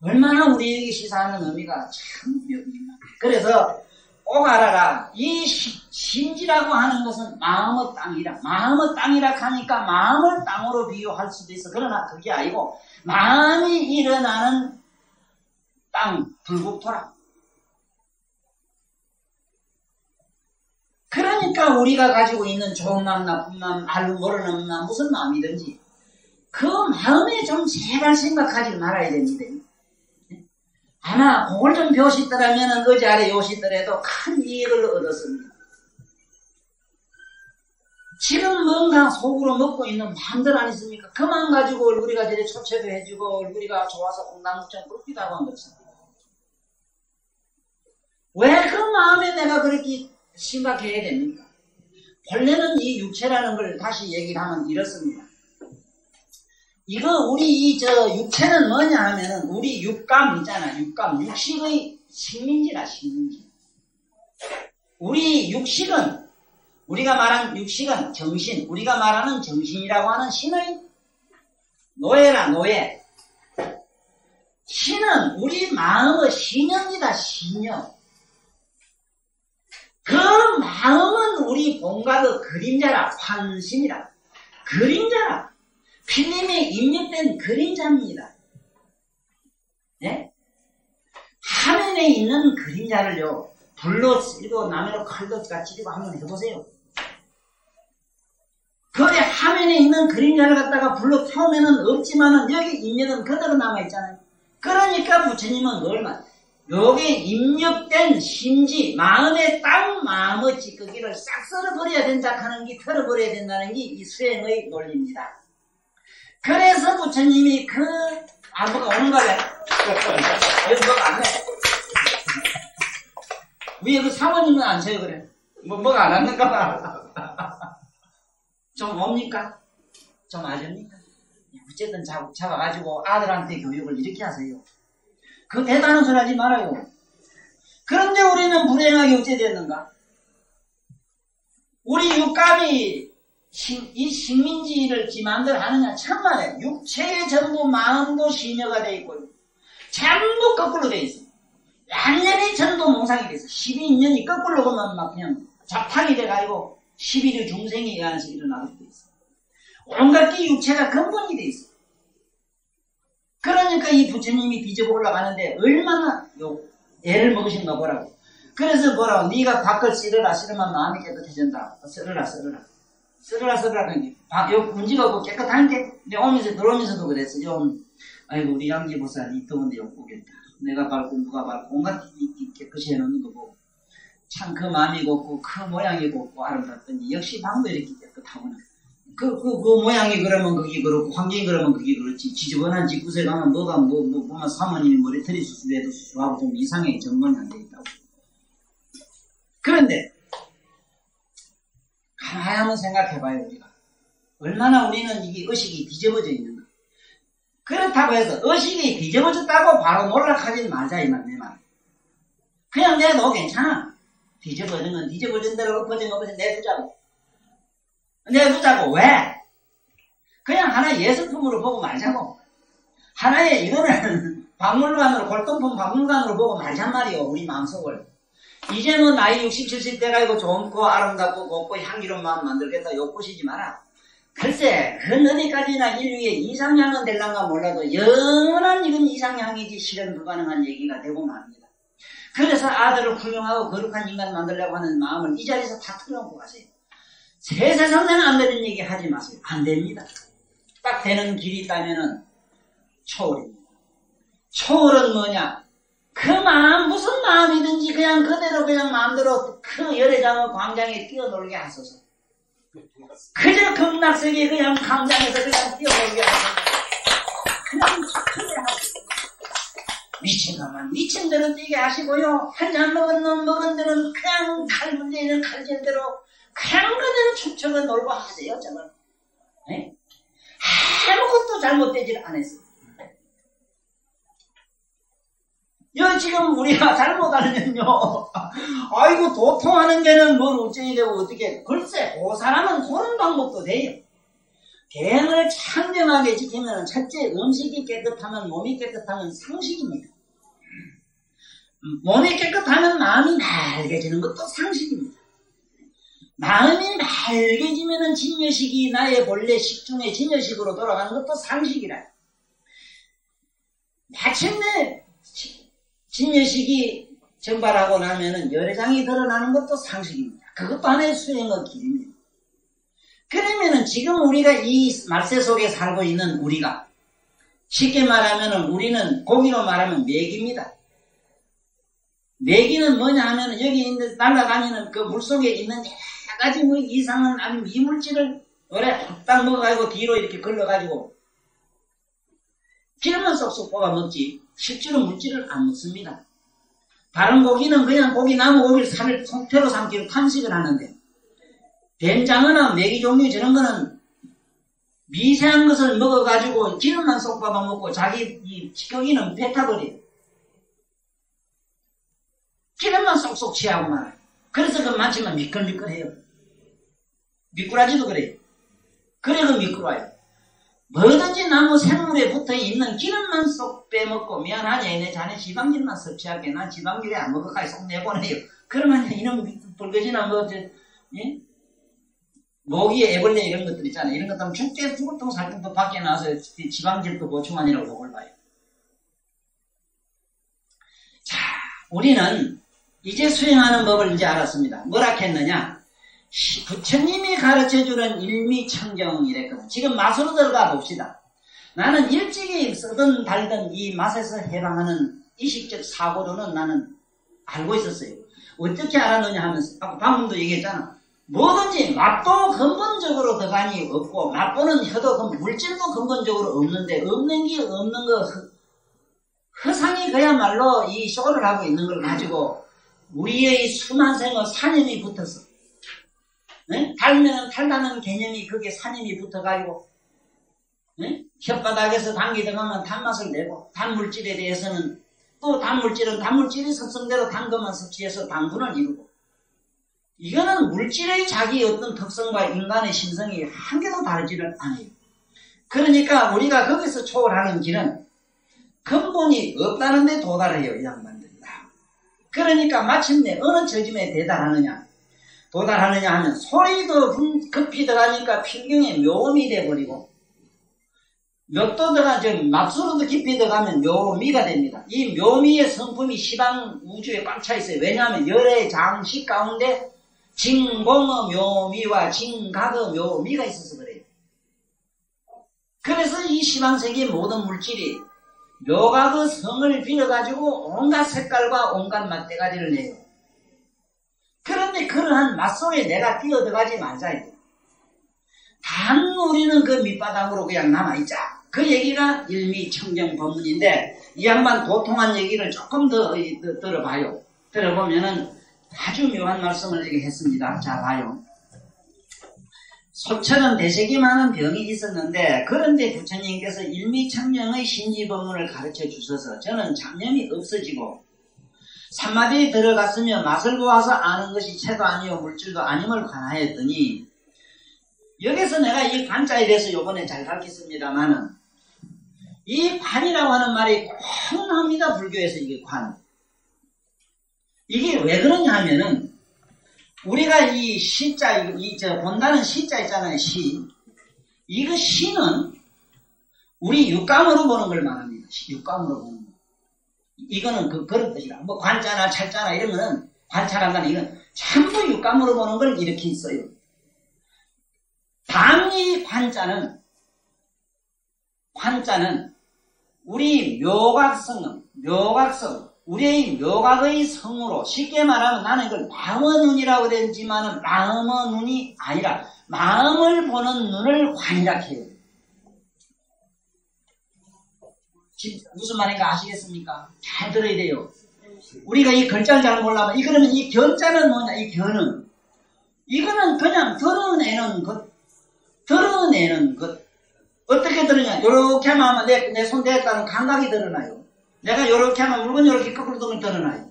S1: 얼마나 우리에게 시사하는 의미가 참 묘합니다. 그래서 꼭 알아라. 이 심지라고 하는 것은 마음의 땅이라. 마음의 땅이라 하니까 마음을 땅으로 비유할 수도 있어. 그러나 그게 아니고 마음이 일어나는 땅, 불국토라. 그러니까 우리가 가지고 있는 좋은 마음, 나쁜 마음, 알고 모르는 마음, 무슨 마음이든지 그 마음에 좀 제발 생각하지 말아야 됩니다. 아마 그걸 좀 배우시더라면 어제 아래 요시더라도 큰 이익을 얻었습니다. 지금 뭔가 속으로 먹고 있는 마음들 아니십니까? 그 마음 가지고 얼굴이가 저리 초췌도 해주고 얼굴이가 좋아서 콩당국장 그렇기도 하고 한 것입니다. 왜 그 마음에 내가 그렇게 심각해야 됩니까? 본래는 이 육체라는 걸 다시 얘기를 하면 이렇습니다. 이거 우리 육체는 뭐냐 하면은 우리 육감 있잖아. 육감, 육식의 식민지라 식민지. 우리 육식은 우리가 말하는 육식은 정신, 우리가 말하는 정신이라고 하는 신의 노예라 노예. 신은 우리 마음의 신형이다 신형. 그 마음은 우리 본가의 그림자라 환심이라. 그림자라. 필름에 입력된 그림자입니다. 네? 화면에 있는 그림자를요, 불로 찌르고 나무로 칼로 찌르고 한번 해보세요. 그래, 화면에 있는 그림자를 갖다가 불로 태우면은 없지만은 여기 입력은 그대로 남아있잖아요. 그러니까 부처님은 얼마나, 여기에 입력된 심지, 마음의 땅, 마음의 찌꺼기를 싹 썰어버려야 된다 하는 게, 털어버려야 된다는 게 이 수행의 논리입니다. 그래서 부처님이 뭐가 오는 거래. 여기 뭐가 안 해. 위에 그 사모님은 안 쳐요, 그래. 뭐가 안 왔는가 봐. 좀 옵니까? 좀 아십니까? 어쨌든 잡아가지고 아들한테 교육을 이렇게 하세요. 그 대단한 소리 하지 말아요. 그런데 우리는 불행하게 어째 됐는가? 우리 육감이 이 식민지를 지맘대로 하느냐? 참말이에요. 육체의 전부 마음도 심여가 되어 있고요. 전부 거꾸로 되어 있어요. 완전히 전부 몽상이 되어 있어요. 12인연이 거꾸로 보면 막 그냥 잡탕이 돼가지고 11의 중생이 애안에서 일어나게 되어 있어요. 온갖 게 육체가 근본이 되어 있어요. 그러니까 이 부처님이 뒤집어 올라가는데 얼마나 애를 먹으신가 보라고. 그래서 뭐라고? 네가 밖을 쓸어라. 쓸으면 마음이 깨끗해진다. 쓸어라. 문제가 없고 깨끗한 게, 내 오면서 들어오면서도 그랬어. 아이고 우리 양지 보살 이 더운데 욕보겠다. 내가 밟고 누가 밟고 온갖 깨끗이 해놓는 거 보고 참 그 마음이 곱고 그 모양이 곱고 아름답더니 역시 방도 이렇게 깨끗하구나. 그 모양이 그러면 그게 그렇고 환경이 그러면 그게 그렇지. 지저분한 집구석에 가면 뭐가 보면 사모님이 머리털이 수수해도 수수하고 좀 이상해. 정돈이 안 돼 있다고. 그런데 가만히 한번 생각해봐요. 우리가 얼마나 우리는 이게 의식이 뒤집어져 있는가. 그렇다고 해서 의식이 뒤집어졌다고 바로 몰락하진 말자 이 말 내 말. 그냥 내도 괜찮아. 뒤집어진 건 뒤집어진 대로 엎어진 내두자고. 왜? 그냥 하나의 예술품으로 보고 말자고. 하나의 이거는 박물관으로 골동품 박물관으로 보고 말잔 말이요. 우리 마음속을. 이제 뭐 나이 60, 70대가 이고 좋고 아름답고 곱고 향기로운 마음 만들겠다 욕보시지 마라. 글쎄 그건 어디까지나 인류의 이상향은 될란가 몰라도 영원한 이건 이상향이지 실현 불가능한 얘기가 되고 맙니다. 그래서 아들을 훌륭하고 거룩한 인간 만들려고 하는 마음을 이 자리에서 다 털어놓고 가세요. 세세상대는 안 되는 얘기 하지 마세요. 안 됩니다. 딱 되는 길이 있다면은 초월입니다. 초월은 뭐냐? 그 마음 무슨 마음이든지 그냥 그대로 그냥 마음대로 그 열애장의 광장에 뛰어놀게 하소서. 그저 극락세계 그냥 광장에서 그냥 뛰어놀게 하소서. 그냥 착하게 하소서. 미친 놈은 미친 대로 뛰게 하시고요. 한 잔 먹은 대로 그냥 칼 문제는 칼질대로 그냥 그대로 춤춰서 놀고 하세요. 정말. 네? 아무것도 잘못되질 않았어요. 지금 우리가 잘못하면요. 아이고 도통하는 데는 뭘 어쩌게 되고 어떻게. 글쎄 그 사람은 그런 방법도 돼요. 계행을 청정하게 지키면 첫째 음식이 깨끗하면 몸이 깨끗하면 상식입니다. 몸이 깨끗하면 마음이 맑아지는 것도 상식입니다. 마음이 맑아지면 진여식이 나의 본래 식중의 진여식으로 돌아가는 것도 상식이라. 마침내 진여식이 정발하고 나면은 열애장이 드러나는 것도 상식입니다. 그것도 하나의 수행의 길입니다. 그러면은 지금 우리가 이 말세 속에 살고 있는 우리가 쉽게 말하면은 우리는 고기로 말하면 맥입니다. 맥이는 뭐냐 하면은 여기 있는 날아다니는 그 물속에 있는 여러 가지 뭐 이상한 아니면 이물질을 오래 딱 먹어가지고 뒤로 이렇게 걸러가지고 기름만 쏙쏙 뽑아 먹지 실제로 물질을 안 먹습니다. 다른 고기는 그냥 나무 고기를 살을 통째로 삼키고 탄식을 하는데 된장어나 메기 종류 저런 거는 미세한 것을 먹어가지고 기름만 쏙 뽑아 먹고 자기 이 기꺼기는 뱉어버려요. 기름만 쏙쏙 취하고 말아요. 그래서 그 많지만 미끌미끌해요. 미꾸라지도 그래요. 그래도 미끄러워요. 뭐든지 나무 생물에 붙어있는 기름만 쏙 빼먹고 미안하냐 내 자네 지방질만 섭취할게. 난 지방질에 안 먹어가지 쏙 내보내요. 그러면 이놈 벌거지나 예? 모기에 애벌레 이런 것들 있잖아요. 이런 것들은 죽을 동 살동도 밖에 나와서 지방질도 보충하느라고 욕을 봐요. 자, 우리는 이제 수행하는 법을 이제 알았습니다. 뭐라 했느냐? 부처님이 가르쳐주는 일미청정이랬거든. 지금 맛으로 들어가 봅시다. 나는 일찍이 쓰든 달든 이 맛에서 해방하는 의식적 사고로는 나는 알고 있었어요. 어떻게 알았느냐 하면서 방금도 얘기했잖아. 뭐든지 맛도 근본적으로 더간이 없고 맛보는 혀도 물질도 근본적으로 없는데 없는 게 없는 거 허상이 그야말로 이 쇼를 하고 있는 걸 가지고 우리의 수만 생의 사념이 붙었어. 달면은 달라는 개념이 그게 산임이 붙어가지고 혓바닥에서 당기 들어가면 단맛을 내고 단물질에 대해서는 또 단물질은 단물질이 습성대로 단 것만 섭취해서 당분을 이루고 이거는 물질의 자기 어떤 특성과 인간의 심성이 한 개도 다르지를 않아요. 그러니까 우리가 거기서 초월하는 길은 근본이 없다는 데 도달해요. 이 양반들이 다. 그러니까 마침내 어느 저짐에 도달하느냐 하면 소리도 급히 들어가니까 필경에 묘음이 돼버리고 몇도 들어가면 막수로도 깊이 들어가면 묘미가 됩니다. 이 묘미의 성품이 시방 우주에 꽉 차 있어요. 왜냐하면 열의 장식 가운데 진공의 묘미와 진각의 묘미가 있어서 그래요. 그래서 이 시방세계의 모든 물질이 묘각의 성을 빌어가지고 온갖 색깔과 온갖 맛대가리를 내요. 그런데 그러한 맛 속에 내가 뛰어들어가지 말자. 단 우리는 그 밑바닥으로 그냥 남아있자. 그 얘기가 일미청정법문인데 이 양반 도통한 얘기를 조금 더 들어봐요. 들어보면은 아주 묘한 말씀을 이렇게 했습니다. 자, 봐요. 소처럼 대색이 많은 병이 있었는데 그런데 부처님께서 일미청정의 신지법문을 가르쳐 주셔서 저는 잡념이 없어지고 산마디에 들어갔으며 맛을 보아서 아는 것이 채도 아니요 물질도 아님을 관하였더니 여기서 내가 이 관자에 대해서 요번에 잘 가르쳤습니다만은 이 관이라고 하는 말이 콩합니다. 불교에서 이게 관. 이게 왜 그러냐 하면은 우리가 이 시자, 본다는 시자 있잖아요. 시. 이거 시는 우리 육감으로 보는 걸 말합니다. 육감으로 보는 거. 이거는 그런 뜻이라. 뭐 관자나 찰자나 이런 거는 관찰한다는 이건 전부 육감으로 보는 걸 이렇게 있어요. 이 관자는 우리 묘각성, 우리의 묘각의 성으로 쉽게 말하면 나는 이걸 마음의 눈이라고 그랬지만은 마음의 눈이 아니라 마음을 보는 눈을 관이라 해요. 무슨 말인가 아시겠습니까? 잘 들어야 돼요. 우리가 이 글자를 잘 몰라면 그러면 이 견자는 뭐냐? 이 견은 이거는 그냥 드러내는 것. 어떻게 드러냐? 요렇게 하면 내 손 대했다는 감각이 드러나요. 내가 요렇게 하면 물건 요렇게 거꾸로 두면 드러나요.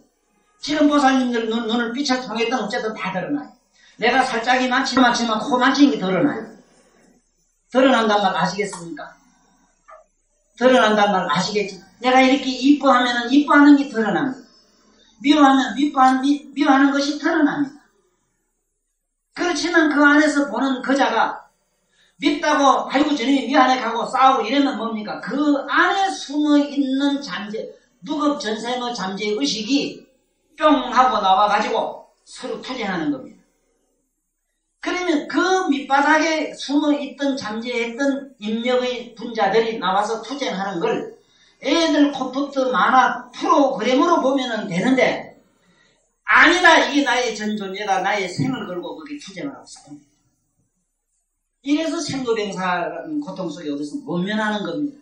S1: 지금 보살님들 눈을 빛을 통했던 어쨌든 다 드러나요. 내가 살짝이 만지면 코 만지는 게 드러나요. 드러난단 말 아시겠습니까? 드러난단 말 아시겠지? 내가 이렇게 이뻐하면은 이뻐하는 게 드러납니다. 미워하면 미워하는 것이 드러납니다. 그렇지만 그 안에서 보는 그자가 밉다고 아이고 저놈이 미안해 가고 싸우고 이러면 뭡니까? 그 안에 숨어있는 잠재 무겁전생의 잠재의식이 뿅 하고 나와가지고 서로 투쟁하는 겁니다. 그러면 그 밑바닥에 숨어있던 잠재했던 인력의 분자들이 나와서 투쟁하는 걸 애들 콘서트 만화 프로그램으로 보면은 되는데 아니다 이게 나의 전존재다 나의 생을 걸고 그렇게 투쟁을 하고 있습니다. 이래서 생로병사라는 고통 속에 어디서 모면하는 겁니다.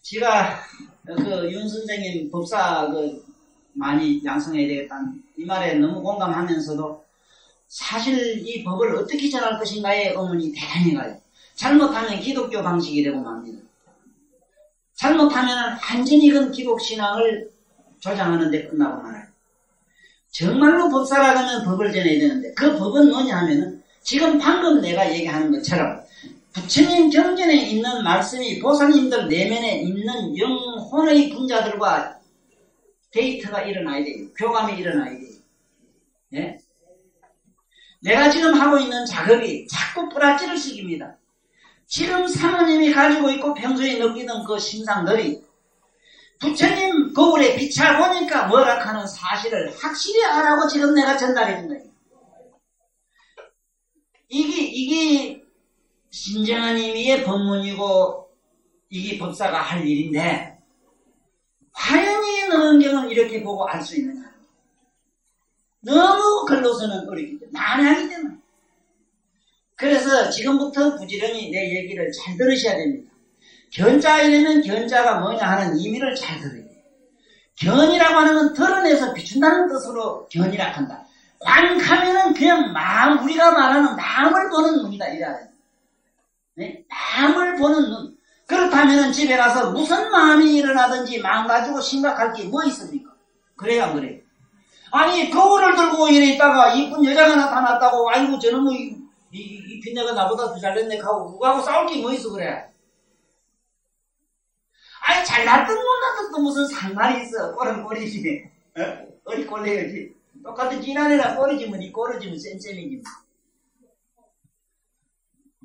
S1: 제가 윤 선생님 법사 많이 양성해야 되겠다는 이 말에 너무 공감하면서도 사실 이 법을 어떻게 전할 것인가에 의문이 대단히 가요. 잘못하면 기독교 방식이 되고 맙니다. 잘못하면 완전히 그 기독신앙을 조장하는 데 끝나고 말아요. 정말로 법사라고 하면 법을 전해야 되는데 그 법은 뭐냐 하면은 지금 방금 내가 얘기하는 것처럼 부처님 경전에 있는 말씀이 보살님들 내면에 있는 영혼의 분자들과 데이트가 일어나야 돼요. 교감이 일어나야 돼요. 예? 내가 지금 하고 있는 작업이 자꾸 뿌락지를 시킵니다. 지금 사모님이 가지고 있고 평소에 느끼던 그 심상들이 부처님 거울에 비춰보니까 뭐라 하는 사실을 확실히 알라고 지금 내가 전달해 준 거예요. 이게 신정한 의미의 법문이고 이게 법사가 할 일인데 과연 이 능경은 이렇게 보고 알 수 있느냐. 너무 글로서는 어렵기 때문에 난해하기 때문에 그래서 지금부터 부지런히 내 얘기를 잘 들으셔야 됩니다. 견자 이러면 견자가 뭐냐 하는 의미를 잘 들어요. 견이라고 하는 건 드러내서 비춘다는 뜻으로 견이라 한다. 관하면은 그냥 마음, 우리가 말하는 마음을 보는 눈이다. 이래야 돼. 네? 마음을 보는 눈. 그렇다면은 집에 가서 무슨 마음이 일어나든지 마음 가지고 심각할 게 뭐 있습니까? 그래야 안 그래요? 아니, 거울을 들고 이래 있다가 이쁜 여자가 나타났다고, 아이고, 저는 뭐, 이 빈내가 나보다 더 잘됐네 하고, 누구하고 싸울 게 뭐 있어, 그래? 아니, 잘났든 못났든 무슨 상관이 있어. 꼴은 꼴이지. 어리 꼴려야지. 똑같은 지난해나 꼴이지면 이 꼴이지면 쌤쌤이지.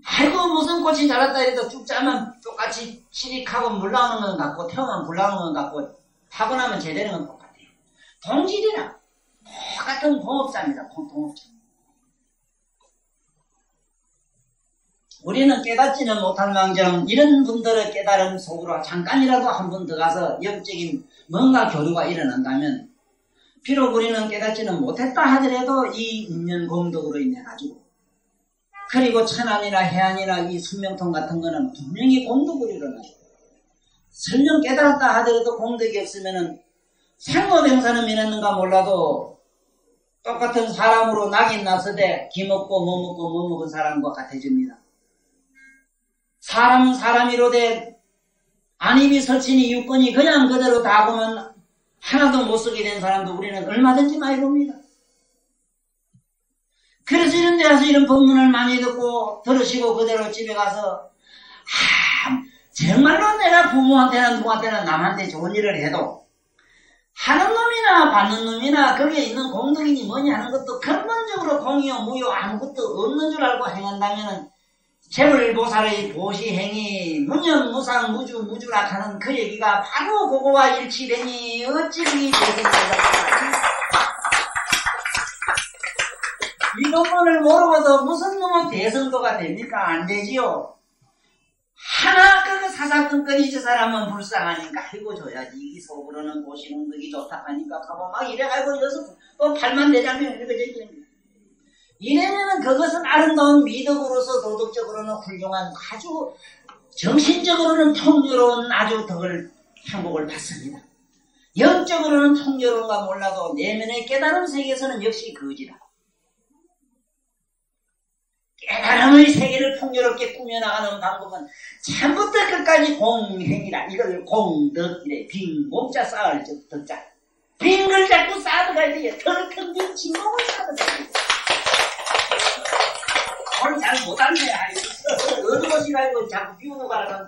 S1: 아이고, 무슨 꽃이 자랐다 해도 쭉 짜면 똑같이 치릭하고 물 나오는 건 같고, 태우면 불 나오는 건 같고, 타고 나면 제대로 건 똑같아요. 동질이라. 똑같은 동업자입니다. 동업자. 우리는 깨닫지는 못할 망정 이런 분들의 깨달음 속으로 잠깐이라도 한 번 더 가서 영적인 뭔가 교류가 일어난다면 비록 우리는 깨닫지는 못했다 하더라도 이 인연 공덕으로 인해 가지고 그리고 천안이나 해안이나 이 순명통 같은 거는 분명히 공덕으로 일어나요. 설령 깨달았다 하더라도 공덕이 없으면은 생로병사는 미했는가 몰라도 똑같은 사람으로 낙인 났을 기 먹고 뭐 먹고 뭐 먹은 사람과 같아집니다. 사람은 사람이로되 안입이 설친이 육건이 그냥 그대로 다 보면 하나도 못 쓰게 된 사람도 우리는 얼마든지 많이 봅니다. 그래서 이런 데 가서 이런 법문을 많이 듣고 들으시고 그대로 집에 가서 정말로 내가 부모한테나 누구한테나 남한테 좋은 일을 해도 하는 놈이나 받는 놈이나 거기에 있는 공덕이니 뭐니 하는 것도 근본적으로 공이요 무요 아무것도 없는 줄 알고 행한다면은 재물보살의 보시행이 무념무상 무주락하는 그 얘기가 바로 그거와 일치되니 어찌 그이 대성도가 이 법문을 모르고도 무슨 놈은 대성도가 됩니까? 안 되지요. 하나 그 사사건건이 저 사람은 불쌍하니까 아이고 줘야지. 이 속으로는 보시능덕이 좋다 하니까 가보 막 이래가지고 여기서 또 팔만 대장면 이렇게 되겠네. 이래면은 그것은 아름다운 미덕으로서 도덕적으로는 훌륭한 아주 정신적으로는 풍요로운 아주 덕을 행복을 받습니다. 영적으로는 풍요로운가 몰라도 내면의 깨달음 세계에서는 역시 거지라. 깨달음의 세계를 풍요롭게 꾸며나가는 방법은 처음부터 끝까지 공행이라. 이걸 공덕이래. 빈 몸자 쌓을 덕자. 빈 걸 자꾸 쌓아가야 돼. 더 큰 빈 진공을 쌓아가야 돼. 오늘 잘 못하네. 어느 곳이 가지고 자꾸 비우고 가려고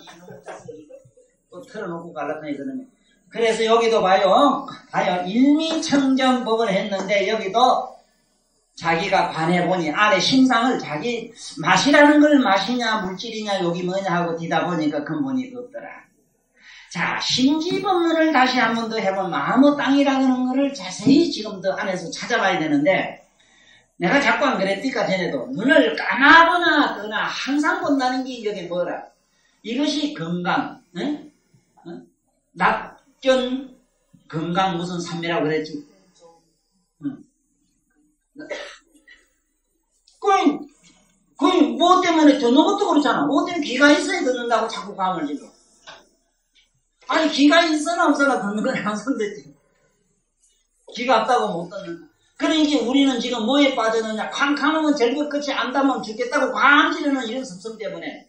S1: 또 틀어놓고 가려고 그러면. 그래서 여기도 봐요. 일미청정법을 했는데 여기도 자기가 관해보니 안에 심상을 자기 맛이라는 걸 맛이냐 물질이냐 여기 뭐냐 하고 뒤다 보니까 근본이 없더라. 자, 심지법문을 다시 한 번 더 해보면 마음의 땅이라는 거를 자세히 지금 더 안에서 찾아봐야 되는데 내가 자꾸 안 그랬으니까 전에도 눈을 까마거나 뜨나 항상 본다는 게 이게 뭐라. 이것이 건강, 응? 응? 낙견, 건강 무슨 삼매라고 그랬지? 응. 그게 뭐 때문에 듣는 것도 그렇잖아. 뭐 때문에 귀가 있어야 듣는다고 자꾸 감을 집어. 아니 귀가 있어나 없어나 듣는 건 항상 듣지. 귀가 없다고 못 듣는다. 그러니까 우리는 지금 뭐에 빠졌느냐. 캄캄하면 절벽 끝이 안 닿으면 죽겠다고 감지르는 이런 습성 때문에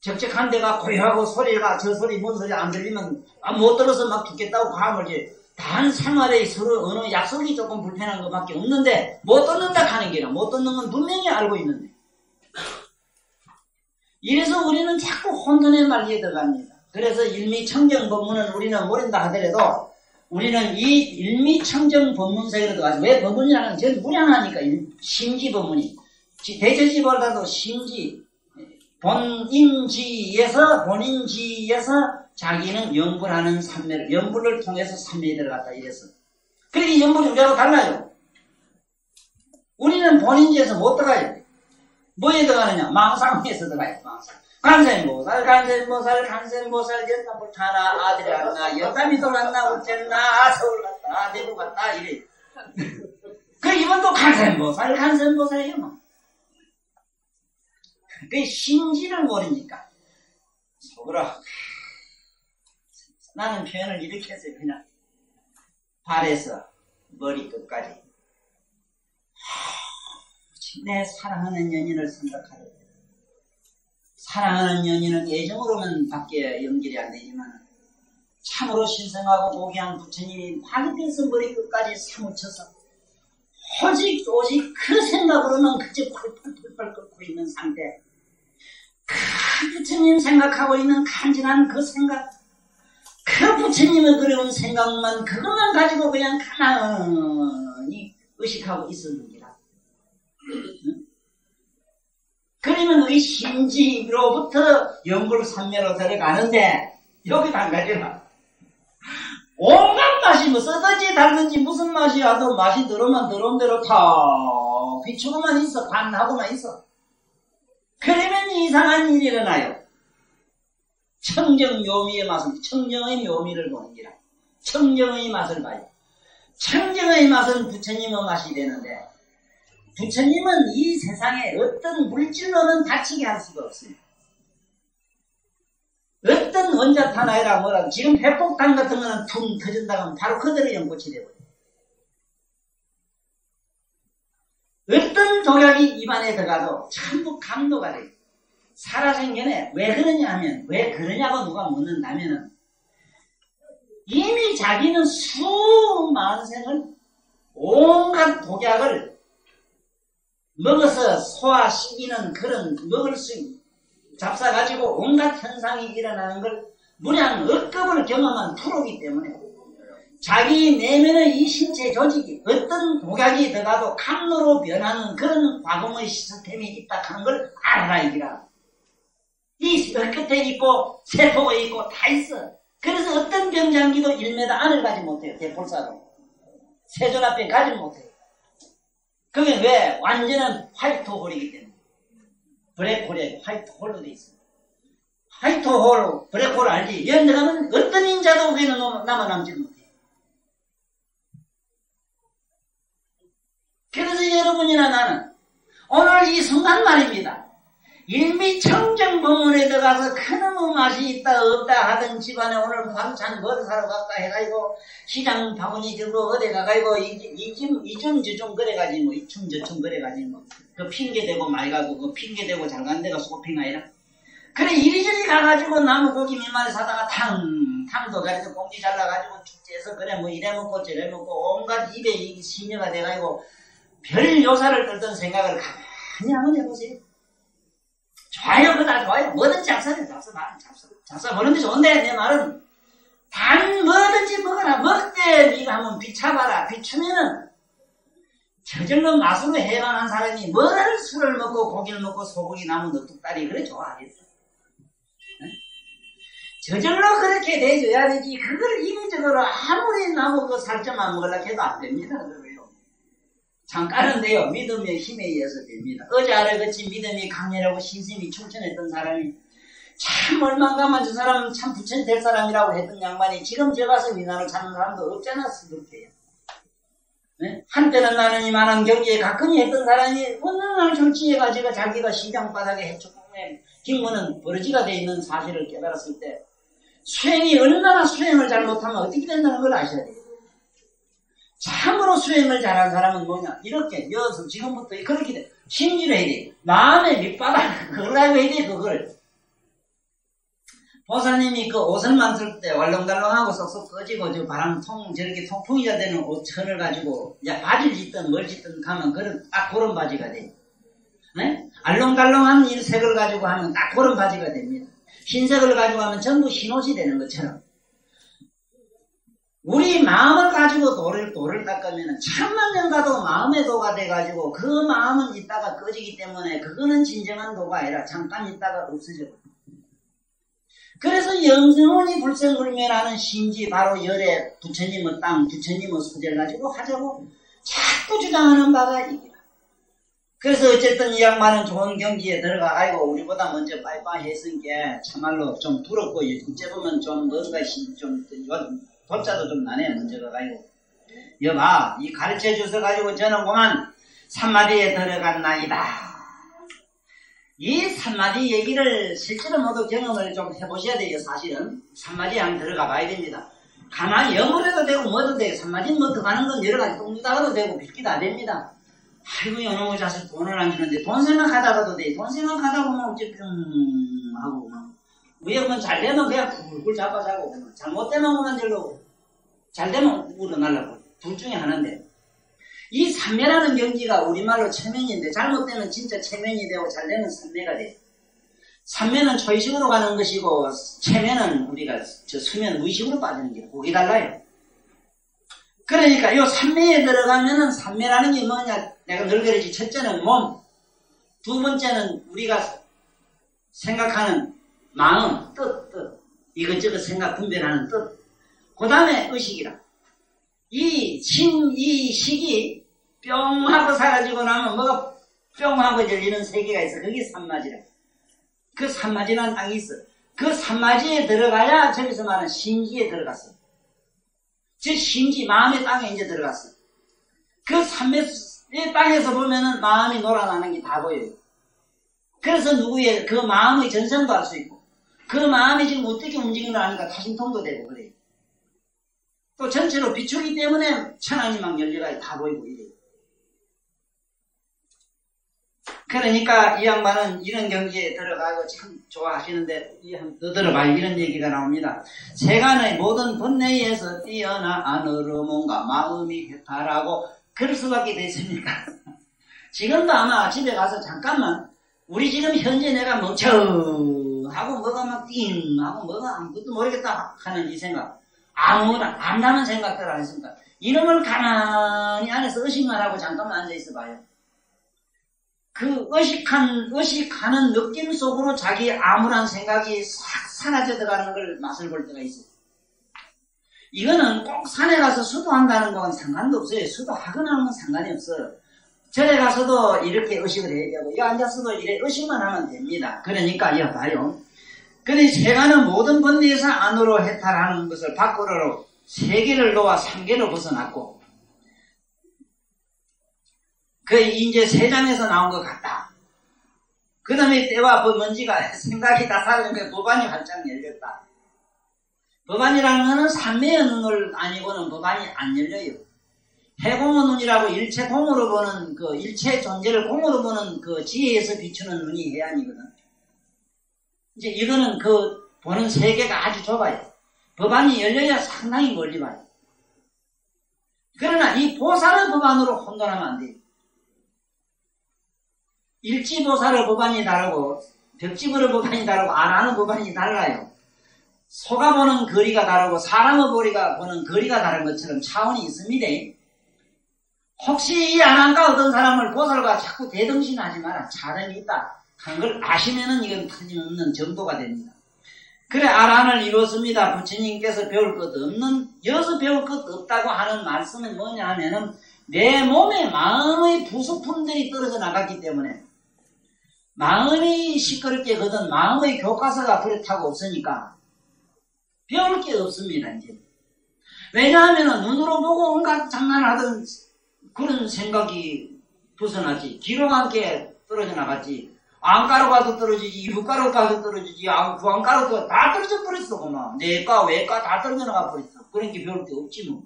S1: 적적한 데가 고요하고 소리가 저 소리 뭔 소리 안 들리면 못 들어서 막 죽겠다고 감을지. 단 생활에 서로 어느 약속이 조금 불편한 것밖에 없는데 못 듣는다 하는 게라. 못 듣는 건 분명히 알고 있는데 이래서 우리는 자꾸 혼돈에 말리게 들어갑니다. 그래서 일미청정 법문은 우리는 모른다 하더라도 우리는 이 일미청정 법문세계로 들어가서 왜 법문이라는 건 무량하니까 심지 법문이 대저지보다도 심지 본인지에서 자기는 연불하는 삼매를 연불을 통해서 삼매에 들어갔다 이래서 그러니까 연불이 우리하고 달라요. 우리는 본인지에서 못 들어가요. 뭐에 들어가느냐? 망상에서 들어가요. 망상. 간센보살 연남불타나 아들이 왔나 영감이 돌았나 어쨌나 서울 갔다 대구 갔다 이래. 그 이번도 간센보살이에요. 뭐. 그 심지를 모르니까 속으로 나는 표현을 이렇게 했어요. 그냥 발에서 머리끝까지 내 사랑하는 연인을 생각하려. 사랑하는 연인은 애정으로만 밖에 연결이 안 되지만 참으로 신성하고 고귀한 부처님이 발에서 머리끝까지 사무쳐서 오직 그 생각으로는 그저 펄펄 끓고 있는 상태. 그 부처님 생각하고 있는 간절한 그 생각, 그 부처님의 그리운 생각만, 그것만 가지고 그냥 가만히 의식하고 있었는지라. 그러면 우리 심지로부터 영불산매로 들어가는데, 여기도 한 가지라. 온갖 맛이 뭐 쓰든지 달든지 무슨 맛이 와도 맛이 들어오면 들어온 대로 다 비추고만 있어. 반하고만 있어. 그러면 이상한 일이 일어나요. 청정 묘미의 맛은 청정의 묘미를 보는기라. 청정의 맛을 봐요. 청정의 맛은 부처님의 맛이 되는데 부처님은 이 세상에 어떤 물질로는 다치게 할 수가 없어요. 어떤 원자탄 아니라 뭐라 지금 회폭탄 같은 거는 퉁 터진다고 하면 바로 그대로 연꽃이 되거든요. 어떤 독약이 입안에 들어가도 전부 감도가 돼요. 살아생전에 왜 그러냐 하면 왜 그러냐고 누가 묻는다면은 이미 자기는 수만 생을 온갖 독약을 먹어서 소화시키는 그런 먹을 수 잡사가지고 온갖 현상이 일어나는 걸 무량 억급을 경험한 프로기 때문에 자기 내면의 이 신체 조직이 어떤 독약이 들어가도 감로로 변하는 그런 과거의 시스템이 있다 하는 걸 알아라 이기라. 이 끝에 있고 세포에 있고 다 있어. 그래서 어떤 병장기도 1m 안을 가지 못해요. 대폴사로 세존 앞에 가지 못해요. 그게 왜? 완전한 화이트홀이기 때문에. 블랙홀이 화이트홀로 돼 있어요. 화이트홀, 블랙홀 알지? 여기 들어가면 어떤 인자도 거기는 남아남지 못해요. 그래서 여러분이나 나는 오늘 이 순간 말입니다. 일미청정 법문에 들어가서 큰놈의 맛이 있다 없다 하던 집안에 오늘 반찬 뭘 사러 갈까 해가지고 시장 바구니 들고 어디 가가지고 이쯤 저쯤 그래가지고 뭐 이쯤 저쯤 그래가지고 뭐 그 핑계대고 말가고 그 핑계대고 잘 간 데가 소핑 아니라 그래 이리저리 가가지고 나무고기 몇 마리 사다가 탕도 가지고 공기 잘라가지고 축제해서 그래 뭐 이래 먹고 저래 먹고 온갖 입에 이 시녀가 돼가지고 별 요사를 떨던 생각을 가만히 한번 해보세요. 좋아요, 그다 좋아요. 뭐든지 잡사 보는데 좋은데, 내 말은, 단 뭐든지 먹어라. 먹되, 네가 한번 비춰봐라. 비추면은, 저절로 맛으로 해방한 사람이 뭘 술을 먹고, 고기를 먹고, 소고기 나무 넉둑다리, 그래, 좋아하겠어. 네? 저절로 그렇게 돼줘야 되지. 그걸 이기적으로 아무리 나무 그 살점만 먹으려고 해도 안 됩니다. 잠깐은데요. 믿음의 힘에 의해서 됩니다. 어제 아래같이 믿음이 강렬하고 신심이 충천했던 사람이 참 얼마간만 저 사람은 참 부처님 될 사람이라고 했던 양반이 지금 저 가서 위난을 찾는 사람도 없잖아. 그렇게요. 네? 한때는 나는 이만한 경기에 가끔히 했던 사람이 어느 날 정치해가지고 자기가 시장 바닥에 해축국에 김문은 버러지가 돼 있는 사실을 깨달았을 때 수행이 얼마나 수행을 잘못하면 어떻게 된다는 걸 아셔야 돼요. 참으로 수행을 잘한 사람은 뭐냐? 이렇게 여기서 지금부터 그렇게 돼. 심지를 해야 돼. 마음의 밑바닥 그걸 알고 해야 돼. 그걸 보사님이 그 옷을 만들 때 war렁달렁하고 쏙쏙 꺼지고 저 바람통 저렇게 통풍이가 되는 옷 천을 가지고 야 바지를 짓든 뭘 짓든 가면 딱 그런 바지가 돼. 네? 알렁달렁한 이 색을 가지고 하면 딱 그런 바지가 됩니다. 흰색을 가지고 하면 전부 흰옷이 되는 것처럼 우리 마음을 가지고 돌을 닦으면 천만 년 가도 마음의 도가 돼가지고 그 마음은 있다가 꺼지기 때문에 그거는 진정한 도가 아니라 잠깐 있다가 없어져. 그래서 영생원이 불생불멸하는 심지 바로 열에 부처님의 땅, 부처님의 소재를 가지고 하자고 자꾸 주장하는 바가 이기라. 그래서 어쨌든 이 양반은 좋은 경지에 들어가 아이고 우리보다 먼저 빠이빠이 했으니까 참말로 좀 부럽고 어째 보면 좀 뭔가 좀 도자도 좀 나네 문제가 가지고 여봐 이 가르쳐 주셔 가지고 저는 그만 3마디에 들어간 나이다. 이 산마디 얘기를 실제로 모두 경험을 좀 해보셔야 돼요. 사실은 산마디 안 들어가 봐야 됩니다. 가만히 영어를 해도 되고 뭐도 되고 산마디는 뭐 들어가는 건 여러 가지 똥 누다가도 되고 빌기 다 됩니다. 아이고 이놈의 자식 돈을 안 주는데 돈 생각하다가도 돼. 돈 생각하다 보면 어쨌든 하고 위에 잘 되면 그냥 굴굴 잡아자고 잘못되면 그만 절로 잘 되면 우러날라고 둘 중에 하나인데 이 삼매라는 경지가 우리말로 체면인데 잘못되면 진짜 체면이 되고 잘되면 삼매가 돼. 삼매는 초의식으로 가는 것이고 체면은 우리가 저 수면 무의식으로 빠지는 게 그게 달라요. 그러니까 이 삼매에 들어가면은 삼매라는 게 뭐냐 내가 늘 그러지 첫째는 몸 두 번째는 우리가 생각하는 마음 뜻 이것저것 생각 분별하는 뜻 그 다음에 의식이라 이 식이 뿅 하고 사라지고 나면 뭐가 뿅 하고 열리는 세계가 있어. 그게 산마지라. 그 산마지라는 땅이 있어. 그 산마지에 들어가야 저기서 말하는 신지에 들어갔어. 즉 신지 마음의 땅에 이제 들어갔어. 그 산매의 땅에서 보면은 마음이 놀아나는 게 다 보여요. 그래서 누구의 그 마음의 전성도 알 수 있고 그 마음이 지금 어떻게 움직이나 하니까 타심통도 되고 그래요. 또 전체로 비추기 때문에 천안이 막 열려가 다 보이고 이래요. 그러니까 이 양반은 이런 경지에 들어가고 참 좋아하시는데 한번 더 들어봐요. 이런 얘기가 나옵니다. 세간의 모든 번뇌에서 뛰어나 안으로 뭔가 마음이 해탈하고 그럴 수밖에 됐습니까? 지금도 아마 집에 가서 잠깐만 우리 지금 현재 내가 멍청하고 뭐가 막 띵 하고 뭐가 아무것도 모르겠다 하는 이 생각 아무나 안 나는 생각들 안 했습니까? 이놈을 가만히 안에서 의식만 하고 잠깐만 앉아있어 봐요. 그 의식하는 느낌 속으로 자기 암울한 생각이 싹 사라져 들어가는 걸 맛을 볼 때가 있어요. 이거는 꼭 산에 가서 수도한다는 건 상관도 없어요. 수도하거나 하는 건 상관이 없어요. 절에 가서도 이렇게 의식을 해야 되고, 이 앉아서도 이래 의식만 하면 됩니다. 그러니까, 이거 봐요. 근데 세간은 모든 번뇌에서 안으로 해탈하는 것을 밖으로 세계를 놓아 삼계로 벗어났고, 그 이제 세 장에서 나온 것 같다. 그 다음에 때와 먼지가 생각이 다 사라지니까 법안이 활짝 열렸다. 법안이라는 것은 삼매의 눈을 아니고는 법안이 안 열려요. 해공의 눈이라고 일체 공으로 보는 그 일체 존재를 공으로 보는 그 지혜에서 비추는 눈이 해안이거든. 이제 이거는 그 보는 세계가 아주 좁아요. 법안이 열려야 상당히 멀리 봐요. 그러나 이 보살의 법안으로 혼돈하면 안 돼요. 일지보살의 법안이 다르고 벽지불의 법안이 다르고 안하는 법안이 달라요. 소가 보는 거리가 다르고 사람의 보리가 보는 거리가 다른 것처럼 차원이 있습니다. 혹시 이 안한가 어떤 사람을 보살과 자꾸 대등신하지 마라. 차원이 있다 하는 걸 아시면은 이건 틀림없는 정도가 됩니다. 그래 아란을 이뤘습니다. 부처님께서 배울 것 없는 여기서 배울 것 없다고 하는 말씀은 뭐냐 하면은 내 몸에 마음의 부수품들이 떨어져 나갔기 때문에 마음이 시끄럽게 거든 마음의 교과서가 그렇다고 없으니까 배울 게 없습니다. 이제 왜냐하면 눈으로 보고 온갖 장난하던 그런 생각이 벗어나지. 기로가 함께 떨어져 나갔지. 안가로 가도 떨어지지, 이웃가로 가도 떨어지지, 구안가로도 다 떨어져 버렸어. 그만 내과 외과 다 떨어져 나가 버렸어. 그런 게 배울 게 없지 뭐.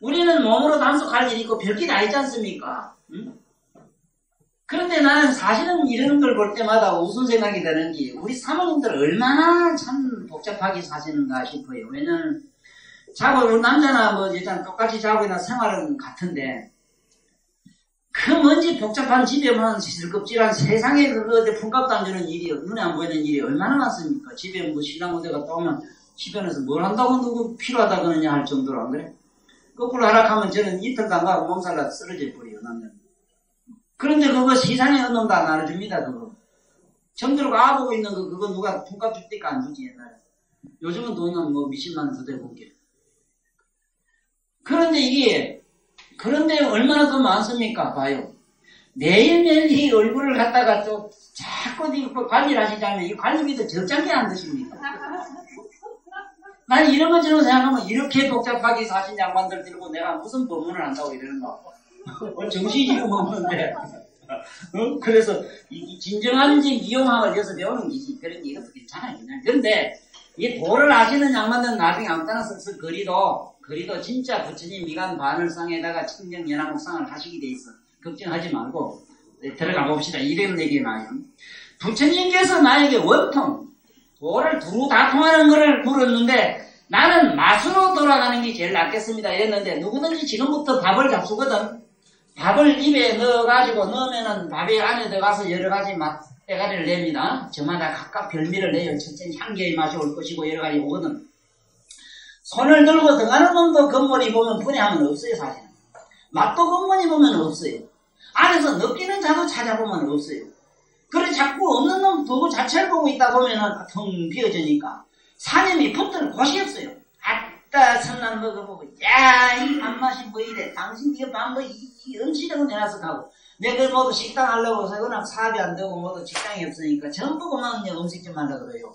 S1: 우리는 몸으로 단속할 일이 있고 별게 다 있지 않습니까? 응? 그런데 나는 사실은 이런 걸 볼 때마다 무슨 생각이 드는 게 우리 사모님들 얼마나 참 복잡하게 사시는가 싶어요. 왜냐면 자고 남자나 뭐 일단 똑같이 자고나 생활은 같은데 그 먼지 복잡한 집에 보면 슬껍질한 세상에 그거 품값도 안 주는 일이 눈에 안 보이는 일이 얼마나 많습니까? 집에 뭐 신랑 오대가 또 오면 주변에서 뭘 한다고 누구 필요하다 그러냐 할 정도로 안 그래? 거꾸로 하락하면 저는 이틀도 안 가고 몸살나 쓰러져 버려요, 남자는. 그런데 그거 세상에 얻는 다 나눠줍니다, 그거. 정들고 아보고 있는 거, 그거 누가 품값 줄 때가 안 주지, 옛날에. 요즘은 돈은 뭐 몇십만 원 부대고 게. 그런데 얼마나 더 많습니까? 봐요. 매일매일 이 얼굴을 갖다가 또 자꾸 관리를 하시자면 이 관리비도 적잖게 안 드십니까? 난 이런 것처럼 생각하면 이렇게 복잡하게 사신 양반들 들고 내가 무슨 법문을 한다고 이러는 거. 정신이 지금 없는데. 그래서 이 진정한지 미용학을 여기서 배우는 거지. 그런 게 이것도 괜찮아요. 그냥. 그런데 이 도를 아시는 양반들은 나중에 아무 때나 쓱쓱 그리도 진짜 부처님 미간 바늘상에다가 청정연화목상을 하시게 돼 있어. 걱정하지 말고 들어가 봅시다. 이런 얘기 나요. 부처님께서 나에게 원통 도를 두루 다 통하는 거를 물었는데 나는 맛으로 돌아가는 게 제일 낫겠습니다 이랬는데 누구든지 지금부터 밥을 잡수거든. 밥을 입에 넣으면은 밥이 안에 들어가서 여러 가지 맛 때가리를 냅니다. 저마다 각각 별미를 내요. 첫째는 향기의 맛이 올 것이고 여러 가지 오거든. 손을 들고 등하는 놈도 겉머리 보면 분해하면 없어요. 사실은. 맛도 겉머리 보면 없어요. 안에서 느끼는 자도 찾아보면 없어요. 그래 자꾸 없는 놈 두고 자체를 보고 있다 보면은 텅 비어지니까 사념이 붙들 곳이 없어요. 아따 선난 먹어보고 야 이 밥맛이 뭐 이래. 당신 이거 밥 뭐 이 음식이라고 내놨어 하고 내가 모두 식당 하려고 해서 워낙 사업이 안 되고 모두 직장이 없으니까 전부 그만 음식점 하려고 그래요.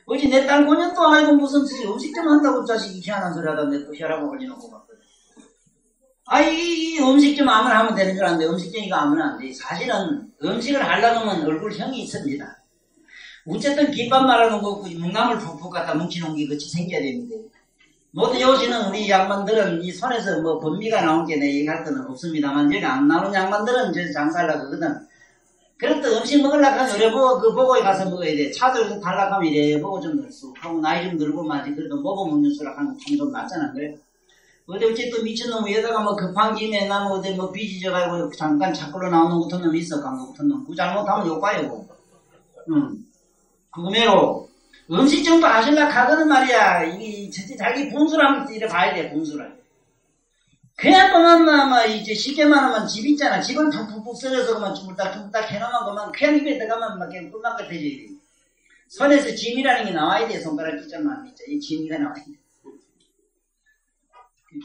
S1: 어제 내 딸 9년 동안 아이고 무슨 음식점 한다고 자식이 희한한 소리 하던데 또 혈압을 걸려놓고 갔거든. 이 음식점 아무나 하면 되는 줄 알았는데 음식점이가 아무나 안 돼. 사실은 음식을 하려면 얼굴형이 있습니다. 어쨌든 김밥 말아놓은 거 문감을 푹푹 갖다 뭉치놓은 게 같이 생겨야 되는데 모두 요시는 우리 양반들은 이 손에서 뭐 번미가 나온 게 내 얘기할 거는 없습니다만 여기 안 나오는 양반들은 저 장사하려고 그거든. 그래도 음식 먹으려고 하면 이래 그 보고에 가서 먹어야 돼. 차들 달라고 하면 이래 보고 좀 들수 하고 나이 좀 들고 마지 그래도 먹어 먹는 수락 하는 거 좀 낫잖아. 그래. 어디 또 미친놈 여다가 뭐 급한 김에 나무 어디 뭐 빚어가지고 잠깐 차끌로 나오는 같은 놈이 있어. 강도 같은 놈. 그 잘못하면 욕봐요. 그거매로 음식 정도 하실라 하거든 말이야. 이게 자기 분수를 한번 이래 봐야 돼. 분수를. 그냥 그만 이제 쉽게 말하면 집 있잖아. 집을 푹푹 썰어서 그만 주물딱 해놓으면 그만 그냥 입에 들어가면 막 그냥 꿀맛 같아져야 돼. 손에서 짐이라는 게 나와야 돼. 손가락 기점만 있죠. 이 짐이가 나와야 돼.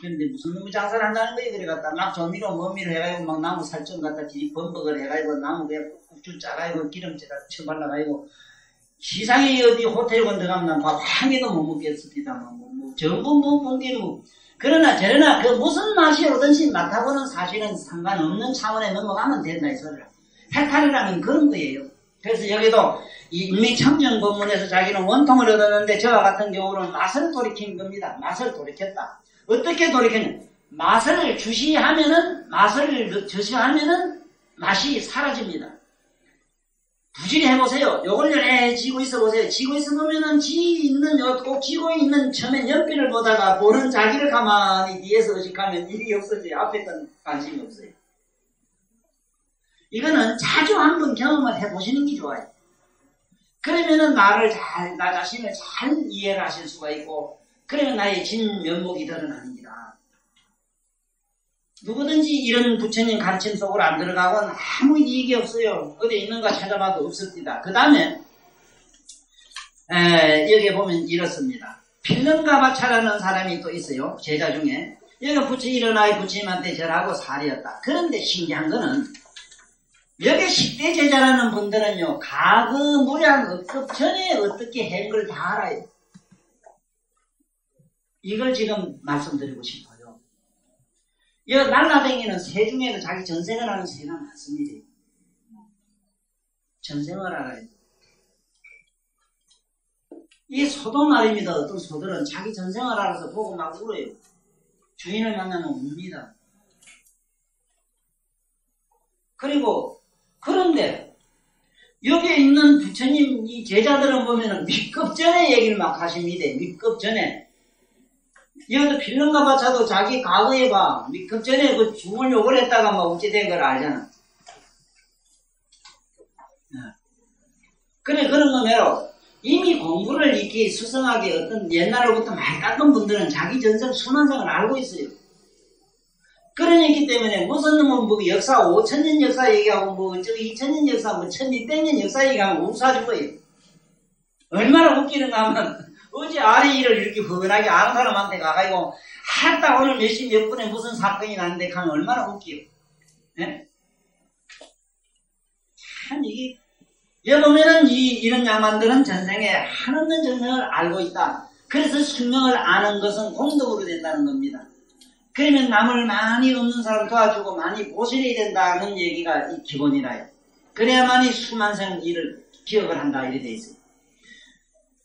S1: 그런데 무슨 놈의 장사를 한다는 거야. 그래 갖다 막 조미료 뭐미로 해가지고 막 나무 살점 갖다 범벅을 해가지고 나무 그냥 꾹꾹 짜가지고 기름에다 쳐발라가지고 시상에 어디 호텔 건너가면 난 밥 한 개도 못 먹겠습니다만 전부 본게 그러나 저러나 그 무슨 맛이 오든지 맛하고는 사실은 상관없는 차원에 넘어가면 된다 이 소리라. 해탈이라는 그런 거예요. 그래서 여기도 이 인미청정 법문에서 자기는 원통을 얻었는데 저와 같은 경우는 맛을 돌이킨 겁니다. 맛을 돌이켰다. 어떻게 돌이켰냐? 맛을 주시하면은 맛이 사라집니다. 부지리 해보세요. 요걸 열에 지고 있어 보세요. 지고 있어 보면은 꼭 지고 있는 처음에 연필을 보다가 보는 자기를 가만히 뒤에서 의식하면 일이 없어져요. 앞에 건 관심이 없어요. 이거는 자주 한번 경험을 해보시는 게 좋아요. 그러면은 나 자신을 잘 이해를 하실 수가 있고, 그러면 나의 진면목이 드러납니다. 누구든지 이런 부처님 가르침 속으로 안 들어가고는 아무 이익이 없어요. 어디 있는가 찾아봐도 없습니다. 그 다음에 여기 보면 이렇습니다. 필름가바차라는 사람이 또 있어요. 제자 중에. 여기 일어나이 부처님한테 절하고 살이었다. 그런데 신기한 거는 여기 10대 제자라는 분들은요. 무량 억급 전에 어떻게 한 걸 다 알아요. 이걸 지금 말씀드리고 싶어요. 이 날라다니는 새 중에는 자기 전생을 하는 새가 많습니다. 전생을 알아야 돼. 이 소도 말입니다. 어떤 소들은 자기 전생을 알아서 보고 막 울어요. 주인을 만나면 웁니다. 그런데 여기에 있는 부처님 이 제자들은 보면은 밑급전의 얘기를 막 하십니다. 밑급전에. 여기도 필름가바차도 자기 과거에 밑급전에 그 중을 욕을 했다가 막 우찌된 걸 알잖아. 그래, 그런 거매로 이미 공부를 이렇게 수성하게 어떤 옛날로부터 많이 닦은 분들은 자기 전생 수만생을 알고 있어요. 그러기 때문에 무슨 놈은 뭐 역사 5,000년 역사 얘기하고 저기 2,000년 역사 1,200년 역사 얘기하면 웃어줄 거예요. 얼마나 웃기는가 하면 어제 아래 일을 이렇게 훤하게 아는 사람한테 가가지고 하다 오늘 몇 분에 무슨 사건이 났는데 하면 얼마나 웃겨요. 네? 참 이게 여기 보면은 이런 양반들은 전생에 한없는 전생을 알고 있다. 그래서 숙명을 아는 것은 공덕으로 된다는 겁니다. 그러면 남을 많이 없는 사람 도와주고 많이 보살해야 된다는 얘기가 이 기본이라요. 그래야만이 수만생 일을 기억을 한다 이래 돼 있어요.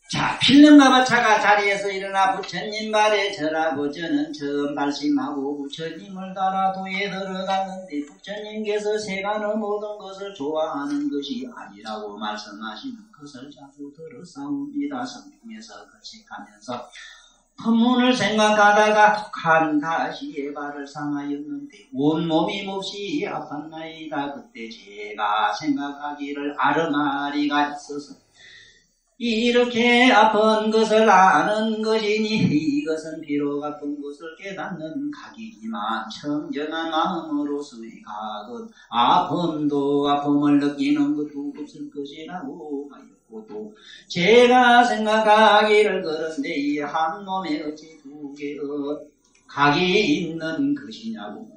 S1: 자, 필름가마차가 자리에서 일어나 부처님 발에 절하고 저는 처음 발심하고 부처님을 따라 도에 들어갔는데 부처님께서 세간의 모든 것을 좋아하는 것이 아니라고 말씀하시는 것을 자주 들었사옵니다. 성경에서 거식하면서 법문을 생각하다가 독한 가시의 발을 상하였는데 온몸이 몹시 아팠나이다. 그때 제가 생각하기를 아르마리가 있어서 이렇게 아픈 것을 아는 것이니 이것은 비록 아픈 것을 깨닫는 각이지만 청정한 마음으로서의 각은 아픔도 아픔을 느끼는 것도 없을 것이라고 하였고 또 제가 생각하기를 그런데 이 한 몸에 어찌 두 개의 각이 있는 것이냐고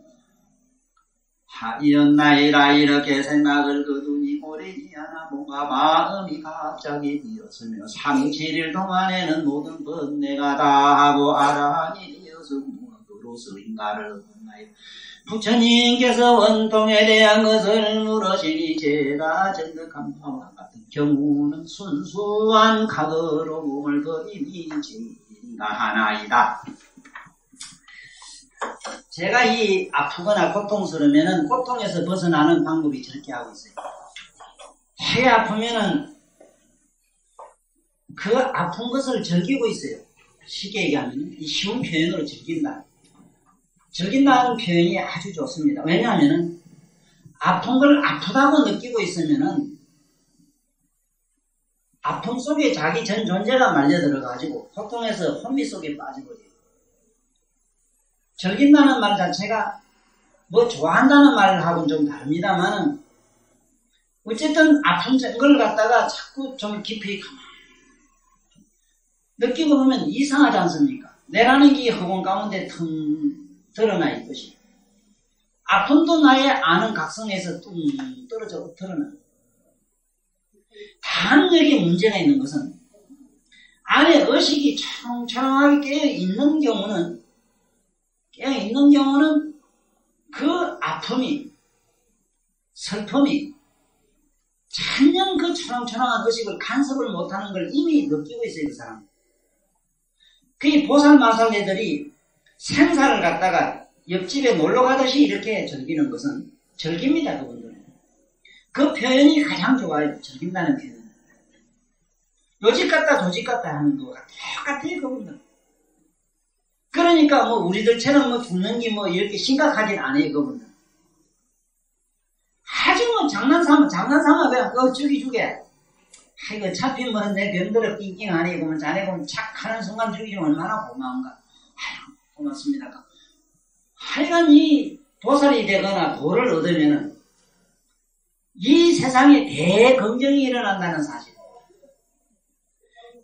S1: 하였나이다. 이렇게 생각을 거두니 오래지 않아 뭔가 마음이 갑자기 비었으며 3, 7일 동안에는 모든 번뇌가 다 하고 아라한이 되어서 무엇으로서인가를 얻었나요. 부처님께서 원통에 대한 것을 물으시니 제가 전득한 바와 같은 경우는 순수한 각으로 몸을 버림이 제일인가 하나이다. 제가 이 아프거나 고통스러우면은 고통에서 벗어나는 방법이 저렇게 하고 있어요. 해 아프면은 그 아픈 것을 즐기고 있어요. 쉽게 얘기하면 이 쉬운 표현으로 즐긴다. 즐긴다는 표현이 아주 좋습니다. 왜냐하면은 아픈 걸 아프다고 느끼고 있으면은 아픔 속에 자기 전 존재가 말려들어가지고 고통에서 혼미 속에 빠져버려요. 즐긴다는 말 자체가 뭐 좋아한다는 말하고는 좀 다릅니다만은 어쨌든 아픈 걸 갖다가 자꾸 좀 깊이 느끼고 보면 이상하지 않습니까? 내라는 게 허공 가운데 텅 드러나 있듯이 아픔도 나의 아는 각성에서 뚱 떨어져 드러나. 단 여기 문제가 있는 것은 안에 의식이 초롱초롱하게 깨어있는 경우는 그 아픔이 슬픔이 천년 그 초롱초롱한 의식을 간섭을 못하는 걸 이미 느끼고 있어요. 그 사람. 그 보살마살네들이 생사를 갖다가 옆집에 놀러가듯이 이렇게 즐기는 것은 즐깁니다. 그분들은. 그 표현이 가장 좋아요. 즐긴다는 표현. 요집 같다 도집 같다 하는 거가 똑같아요. 그분들. 그러니까 뭐 우리들처럼 뭐 죽는 게 뭐 이렇게 심각하진 않아요. 그분들. 아주 뭐 장난삼아 그냥 그거 죽이주게. 아이고 어차피 뭐 내 병들어 낑낑 아니고 뭐 자네 보면 착 하는 순간 죽이면 얼마나 고마운가. 아이고 고맙습니다. 하여간 이 보살이 되거나 도를 얻으면은 이 세상에 대긍정이 일어난다는 사실.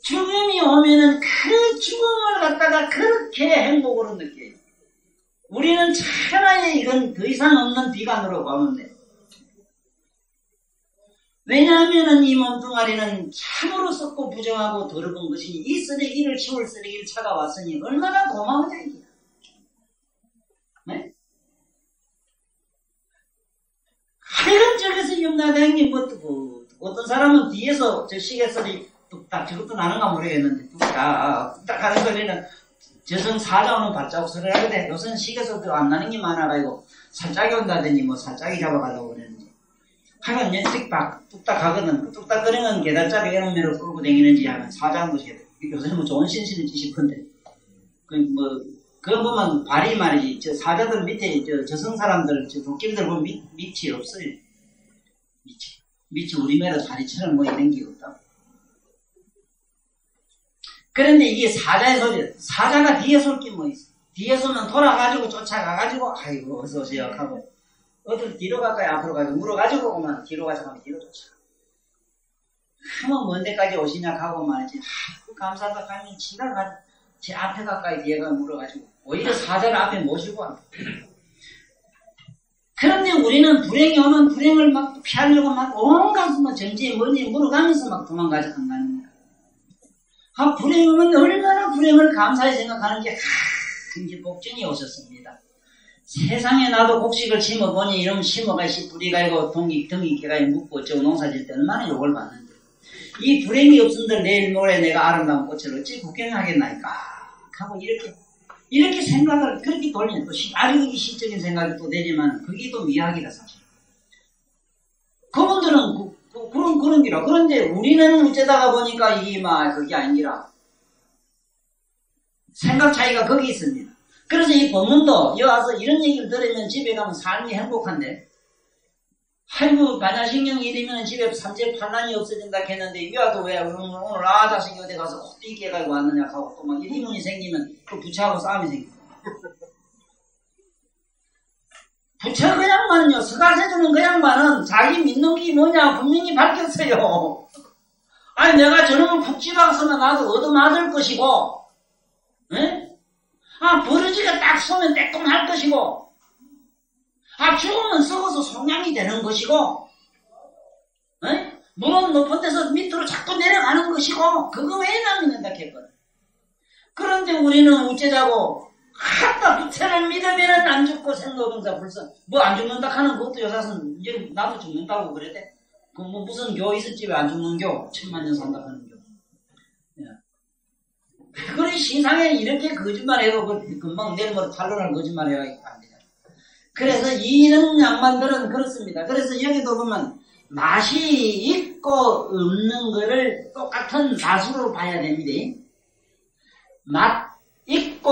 S1: 죽음이 오면은 그 죽음을 갖다가 그렇게 행복으로 느껴요. 우리는 차라리 이건 더 이상 없는 비관으로 보는데. 왜냐하면은 이 몸뚱아리는 참으로 썩고 부정하고 더러운 것이니 이 쓰레기를 치울 쓰레기를 차가 왔으니 얼마나 고마운 얘기야. 네? 하여간 저기서 염라대왕님 뭐 어떤 사람은 뒤에서 저 시계소리 뚝딱 저것도 나는가 모르겠는데 뚝딱 하는 소리는 저승 사자오는 발자국 소리를 하거든. 요새는 시계소리도 안 나는 게 많아가지고 살짝이 온다더니 뭐 살짝이 잡아가려고 그러는지 하여간 연식박 뚝딱 하거든. 뚝딱 거리는 계단짜리 에어메로 끌고 다니는지 하면 사자한 것이 요새는 뭐 좋은 신신을 지시건데 그거 보면 발이 말이지 저 사자들 밑에 저승 사람들 저 도끼들 보면 밑이 없어요. 밑이 우리 매로 다리처럼 뭐 이런 게 없다. 그런데 이게 사자의 소리, 사자가 뒤에 쏠 게 뭐 있어. 뒤에 쏘면 돌아가지고 쫓아가가지고, 아이고, 어서오세요 하고, 어딜 뒤로 갈까요? 앞으로 가지고, 물어가지고 오면 뒤로 가서 뒤로 쫓아가. 한번 먼 데까지 오시냐 하고 말이지, 아이고, 감사하다 가면 지가 제 앞에 가까이 뒤에 가 물어가지고, 오히려 사자를 앞에 모시고 와. 그런데 우리는 불행이 오면 불행을 막 피하려고 막 온갖 뭐 정지에 뭐니 물어가면서 막 도망가지 간다는 거야. 불행하면 얼마나 불행을 감사히 생각하는 게 이제 복전이 오셨습니다. 세상에 나도 곡식을 심어보니 이러면 심어가시 뿌리가 있고 등이 깨가 묻고 어쩌고 농사질 때 얼마나 욕을 받는데 이 불행이 없은들 내일 모레 내가 아름다운 꽃을 어찌 구경하겠나이까 하고 이렇게 생각을 그렇게 돌리면 또 아주 이시적인 생각이 또 되지만 그게 또 미학이다 사실. 그분들은 그런 기라. 그런데 우리는 어쩌다가 보니까 이게 막 그게 아니라 생각 차이가 거기 있습니다. 그래서 이 법문도 여기 와서 이런 얘기를 들으면 집에 가면 삶이 행복한데 아이고 반야신경 이러면 집에 삼재판란이 없어진다 했는데 이 와도 왜 오늘 자식이 어디 가서 헛되게 해가지고 왔느냐 하고 또 막 이문이 생기면 그 부처하고 싸움이 생깁니다. 부처 그 양반은요, 서가세주는 그 양반은 자기 믿는 게 뭐냐 분명히 밝혔어요. 아니 내가 저놈을 북지방 서면 나도 얻어맞을 것이고 에? 버러지가 딱 쏘면 떼끔할 것이고 죽으면 썩어서 송량이 되는 것이고 에? 물은 높은 데서 밑으로 자꾸 내려가는 것이고 그거 왜 남는다 했거든. 그런데 우리는 어째자고 부처를 믿으면 안 죽고 생로병사 불선 뭐 안 죽는다 하는 것도 여사선 이제 나도 죽는다고 그랬대. 그 뭐 무슨 교 있었지 왜 안 죽는 교? 천만년 산다 하는 교. 그래 신상에 이렇게 거짓말해도 금방 내일모레 탄론할 거짓말해야 합니다. 그래서 이런 양반들은 그렇습니다. 그래서 여기도 보면 맛이 있고 없는 거를 똑같은 맛으로 봐야 됩니다. 맛 있고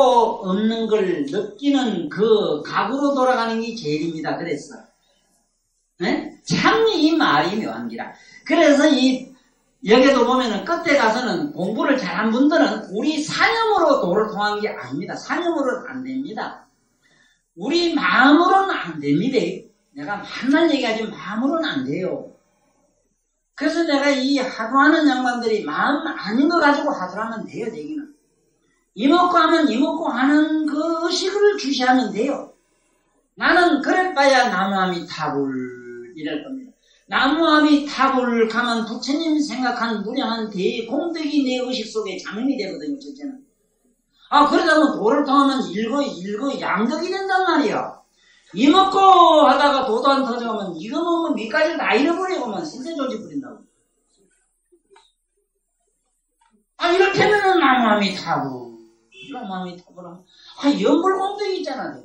S1: 없는 걸 느끼는 그 각으로 돌아가는 게 제일입니다. 그래서 참 이 말이 묘한 기라. 그래서 여기도 보면은 끝에 가서는 공부를 잘한 분들은 우리 사념으로 도를 통한 게 아닙니다. 사념으로는 안 됩니다. 우리 마음으로는 안 됩니다. 내가 맨날 얘기하지만 마음으로는 안 돼요. 그래서 내가 이 하도하는 양반들이 마음 아닌 거 가지고 하도하면 돼요. 되기는. 이먹고 하면 이먹고 하는 그 의식을 주시하면 돼요. 나는 그럴바야 나무아미타불 이럴 겁니다. 나무아미타불 가면 부처님이 생각한 무량한 대공덕이 내 의식 속에 장님이 되거든요. 첫째는. 그러다 보면 도를 통하면 일거양덕이 된단 말이야. 이먹고 하다가 도도 안 터져오면 이거 먹으면 밑까지 다 잃어버리고만 신세조지 부린다고. 이렇게 하면은 나무아미타불. 나무아미타불. 연불공덕이 있잖아.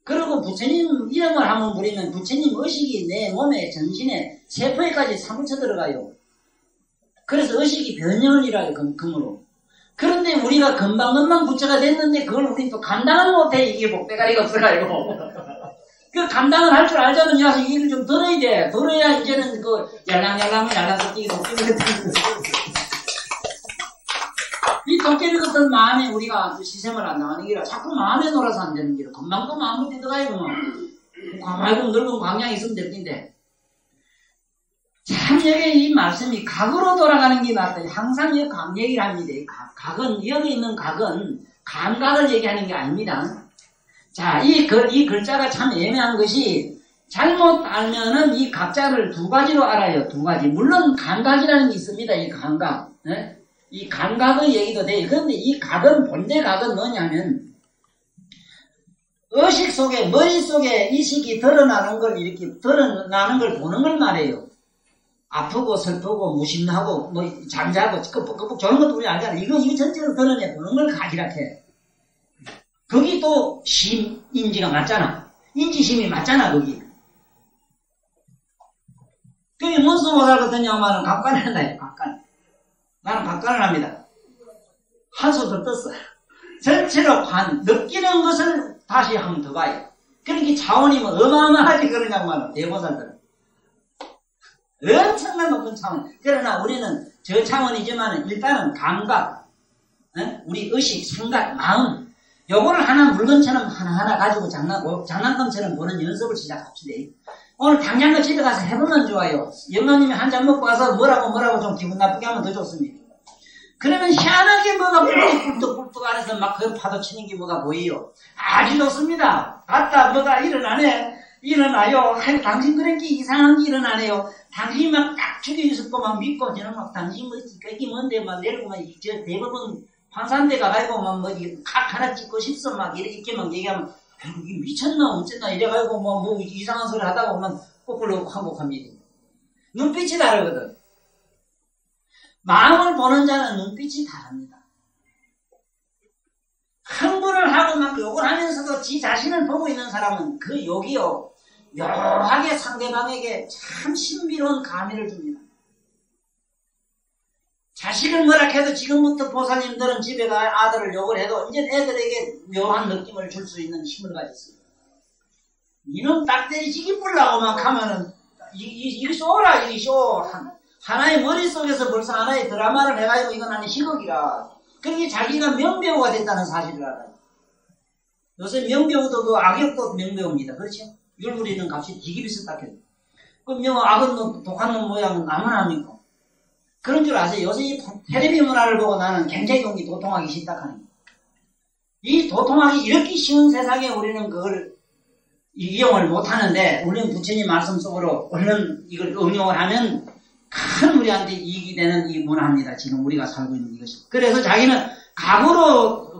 S1: 그리고 부처님 이름을 한번 부리면 부처님 의식이 내 몸에 정신에 세포에까지 사무쳐 들어가요. 그래서 의식이 변형을 일어요. 금으로. 그런데 우리가 금방금방 부처가 됐는데 그걸 우리 또 감당을 못해. 이게 복대가리가 없어가지고. 그 감당을 할 줄 알자면 야 얘기를 좀 들어야 돼. 들어야 이제는 그 얄랑얄랑을 뛰기 이 도깨비 같은 마음에 우리가 시샘을 안 나가는 게라 자꾸 마음에 놀아서 안 되는 게라 금방 또 마음으로 들어가요. 가만히 넓은 광양이 있으면 될 텐데 참 여기 이 말씀이 각으로 돌아가는 게 맞다. 항상 이 각 얘기를 합니다. 각은 여기 있는 각은 감각을 얘기하는 게 아닙니다. 자, 이 글자가 참 애매한 것이 잘못 알면은 이 각자를 두 가지로 알아요. 두 가지. 물론 감각이라는 게 있습니다. 이 감각. 네? 이 감각의 얘기도 돼요. 그런데 이 각은, 본대 각은 뭐냐면, 의식 속에, 머릿속에 이식이 드러나는 걸 보는 걸 말해요. 아프고, 슬프고, 무심하고, 잠자고, 끄북끄북 저런 것도 우리 알잖아. 이거 전체를 드러내 보는 걸 각이라 해. 거기 또 심, 인지가 맞잖아. 인지심이 맞잖아, 거기. 그게 문수 못할 같은 양반은 각관을 한다, 각관. 나는 각관을 합니다. 한숨을 떴어요. 전체로 느끼는 것을 다시 한번 더 봐요. 그러니까 차원이 어마어마하지, 그런 양반은, 대보살들은. 엄청난 높은 차원. 그러나 우리는 저 차원이지만 일단은 감각, 우리 의식, 생각, 마음, 요거를 하나 물건처럼 하나하나 가지고 장난감처럼 보는 연습을 시작합시다. 오늘 당장 그 집에 가서 해보면 좋아요. 영감님이 한 잔 먹고 와서 뭐라고 좀 기분 나쁘게 하면 더 좋습니다. 그러면 희한하게 뭐가 뿔뚝 안에서 막 그 파도 치는 게 뭐가 보여요. 아주 좋습니다. 갔다 뭐가 일어나요. 당신 그런 게 이상한 게 일어나네요. 당신이 막 딱 죽여 있었고 막 믿고 저는 막 당신 그게 뭔데 막 내리고 막 저 대법원 환산대 가가지고 막 각 하나 찍고 싶어 막 이렇게 막 얘기하면 이게 미쳤나 어쨌나 이래가지고 뭐 이상한 소리 하다가 보면 거꾸로 항복합니다. 눈빛이 다르거든. 마음을 보는 자는 눈빛이 다릅니다. 흥분을 하고 막 욕을 하면서도 지 자신을 보고 있는 사람은 그 욕이요 묘하게 상대방에게 참 신비로운 감미를 줍니다. 자식을 뭐라 해도 지금부터 보사님들은 집에 가 아들을 욕을 해도 이제 애들에게 묘한 느낌을 줄 수 있는 힘을 가졌습니다. 이놈 딱 때리지기 불라고 막 하면은 이거 쇼라 이거 쇼 하나의 머릿속에서 벌써 하나의 드라마를 해가지고 이건 하나의 희극이라 그러니 자기가 명배우가 됐다는 사실을 알아요. 요새 명배우도 그 악역도 명배우입니다. 그렇죠? 율부리는 값이 되게 비슷하게 그럼 악은 놈, 독한 놈 모양은 아무나 합니까? 그런 줄 아세요? 요새 이 텔레비 문화를 보고 나는 굉장히 도통하기 시작하는 거예요. 이 도통하기 이렇게 쉬운 세상에 우리는 그걸 이용을 못하는데 우리는 부처님 말씀 속으로 얼른 이걸 응용을 하면 큰 우리한테 이익이 되는 이 문화입니다. 지금 우리가 살고 있는 이것이. 그래서 자기는 각으로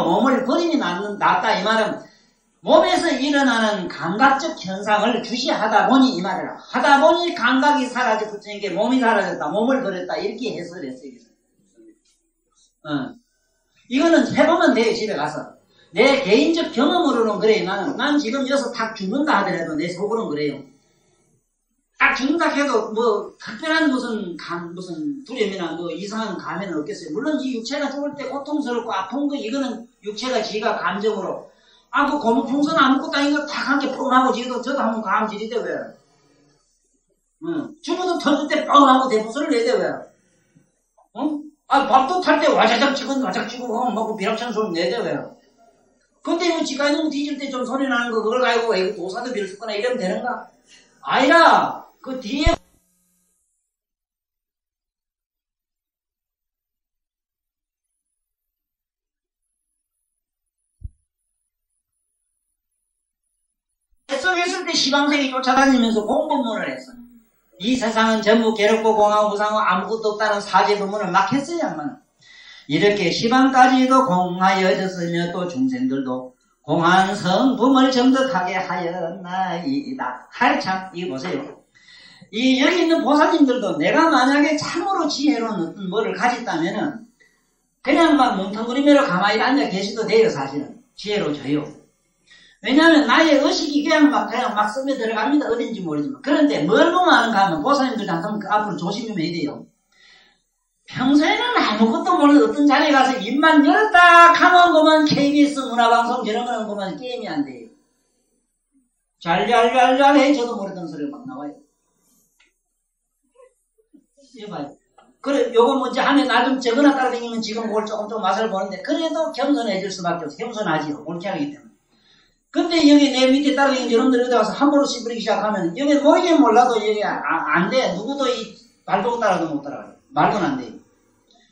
S1: 몸을 버림이 낫다 이 말은 몸에서 일어나는 감각적 현상을 주시하다 보니 이 말이라. 하다 보니 감각이 사라져 붙은 게 몸이 사라졌다. 몸을 버렸다. 이렇게 해설했어요. 이거는 해보면 돼요. 집에 가서. 내 개인적 경험으로는 그래요. 난 지금 여기서 딱 죽는다 하더라도 내 속으로는 그래요. 딱 죽는다 해도 뭐 특별한 무슨 두려움이나 뭐 이상한 감회는 없겠어요. 물론 이 육체가 죽을 때 고통스럽고 아픈 거 이거는 육체가 지가 감정으로 그 고무풍선 아무것도 아닌 거 탁 한 게 뻥 하고 지도 저도 한번 감 지리대 왜? 죽어도 터질 때 뻥 하고 대부소를 내대 왜? 밥도 탈 때 와자작 치고 먹고 비락찬 소리 내대 왜? 근데 뭐 지가 있는 거 뒤질 때 좀 소리 나는 거 그걸 가지고 이거 도사도 빌었거나 이러면 되는가? 아니라 그 뒤에 했을 때 시방생이 쫓아다니면서 공법문을 했어요. 이 세상은 전부 괴롭고 공하고 무상하고 아무것도 없다는 사제법문을 막 했어요. 양반은. 이렇게 시방까지도 공하여졌으며 또 중생들도 공한 성품을 정득하게 하였나이다. 하여참 이거 보세요. 여기 있는 보사님들도 내가 만약에 참으로 지혜로운 어떤 뭐를 가졌다면은 그냥 막 뭉텅그리며 가만히 앉아 계셔도 돼요. 사실은 지혜로워져요. 왜냐하면 나의 의식이 그냥 막 스며 들어갑니다. 어딘지 모르지만. 그런데 뭘 보면 아는가 하면 보사님들 한번 앞으로 조심 좀 해야 돼요. 평소에는 아무것도 모르는 어떤 자리에 가서 입만 열었다 하면 그만 KBS 문화방송 저런 거는 그만 게임이 안 돼요. 잘해 저도 모르던 소리가 막 나와요. 이거 봐요. 그래 요거 먼저 하면 나 좀 적어놔 따라다니면 지금 그걸 조금 맛을 보는데 그래도 겸손해질 수밖에 없어. 겸손하지요. 옳게 하기 때문에. 근데 여기 내 밑에 따라다니는 여러분들 어디 가서 함부로 씹으리기 시작하면 여기 모르긴 몰라도 여기 안 돼. 누구도 이 발도 따라도 못 따라가요. 말도 안 돼요.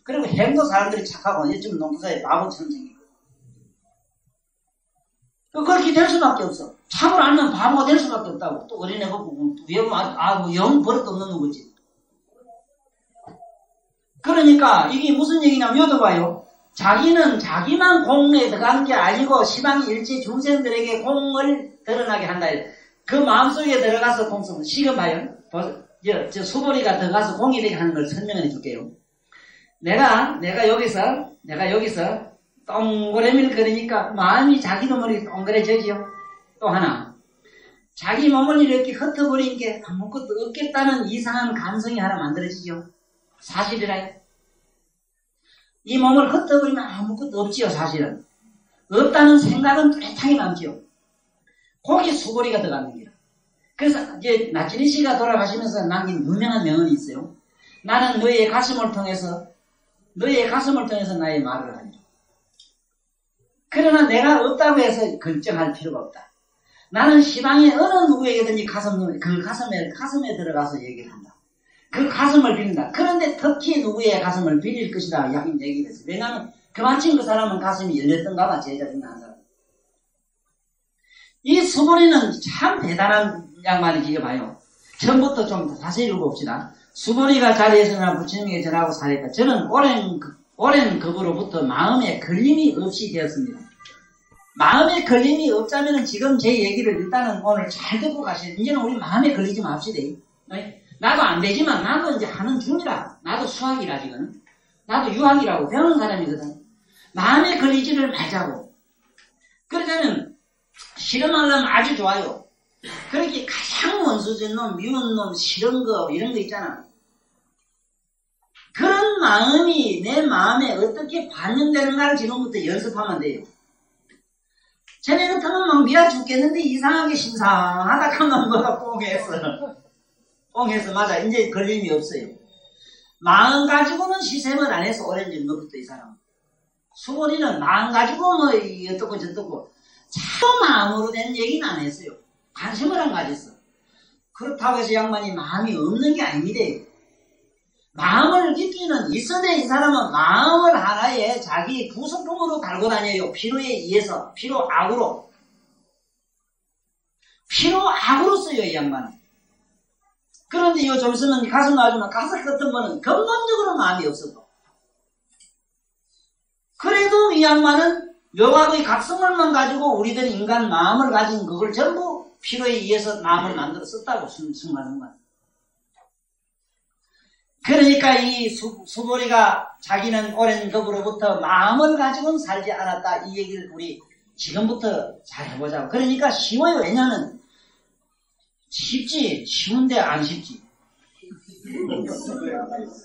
S1: 그리고 행도 사람들이 착하고 요즘 농사에 바보처럼 생기고 그렇게 될 수밖에 없어. 참을 알면 바보가 될 수밖에 없다고. 또 어린애가 보고 뭐 영 버릇도 없는 거지. 그러니까 이게 무슨 얘기냐면 여도 봐요. 자기는 자기만 공에 들어간 게 아니고 시방 일체 중생들에게 공을 드러나게 한다. 그 마음속에 들어가서 공성을 지금 봐요. 저 수보리가 들어가서 공이 되게 하는 걸 설명해 줄게요. 내가 여기서 동그라미를 그리니까 마음이 자기 몸이 동그래져지요. 또 하나 자기 몸을 이렇게 흩어버린 게 아무것도 없겠다는 이상한 감성이 하나 만들어지죠. 사실이라요. 이 몸을 흩어버리면 아무것도 없지요. 사실은 없다는 생각은 뚜렷하게 남지요. 거기 수고리가 들어가는 거예요. 그래서 이제 나치리 씨가 돌아가시면서 남긴 유명한 명언이 있어요. 나는 너의 가슴을 통해서 나의 말을 하니. 그러나 내가 없다고 해서 걱정할 필요가 없다. 나는 시방의 어느 누구에게든지 그 가슴에 들어가서 얘기를 한다. 그 가슴을 빌린다. 그런데 특히 누구의 가슴을 빌릴 것이다. 야긴 얘기를 했어요. 왜냐하면 그만큼 그 사람은 가슴이 열렸던가 봐. 제자 중에 한 사람. 이 수보리는 참 대단한 양반이 이거 봐요. 처음부터 좀 자세히 읽어봅시다. 수보리가 자리에서나 부처님에게 전하고 살았다. 저는 오랜 오랜 급으로부터 마음에 걸림이 없이 되었습니다. 마음에 걸림이 없자면 지금 제 얘기를 일단은 오늘 잘 듣고 가셔야 돼요. 이제는 우리 마음에 걸리지 맙시다. 나도 안 되지만 나도 이제 하는 중이라. 나도 수학이라 지금. 나도 유학이라고 배우는 사람이거든. 마음에 걸리지를 말자고. 그러자면 실험하려면 아주 좋아요. 그렇게 가장 원수진 놈, 미운 놈, 싫은 거 이런 거 있잖아. 그런 마음이 내 마음에 어떻게 반영되는가를 지금부터 연습하면 돼요. 전에 같으면 막 미워 죽겠는데 이상하게 신상하다 하면 뭐가 뽕했어. 뽕해서 맞아. 이제 걸림이 없어요. 마음 가지고는 시샘을 안 해서 오랜 전부터 이 사람은. 수고리는 마음 가지고 뭐 어떻고 저떻고 참 마음으로 된 얘기는 안 했어요. 관심을 안 가졌어. 그렇다고 해서 양반이 마음이 없는 게 아닙니다. 마음을 느끼는 있어대 이 사람은 마음을 하나의 자기 부속품으로 달고 다녀요. 필요에 의해서 필요악으로 써요 이 양반은. 그런데 이거 좀 있으면 가슴 놔주면 가슴 같은 거는 근본적으로 마음이 없어도 그래도 이 양반은 묘각의 각성을만 가지고 우리들 인간 마음을 가진 그걸 전부 필요에 의해서 마음을 만들어 썼다고 순간순간. 그러니까 이 수보리가 자기는 오랜 급으로부터 마음을 가지고는 살지 않았다. 이 얘기를 우리 지금부터 잘 해보자고. 그러니까 쉬워요. 왜냐하면 쉽지. 쉬운데 안 쉽지.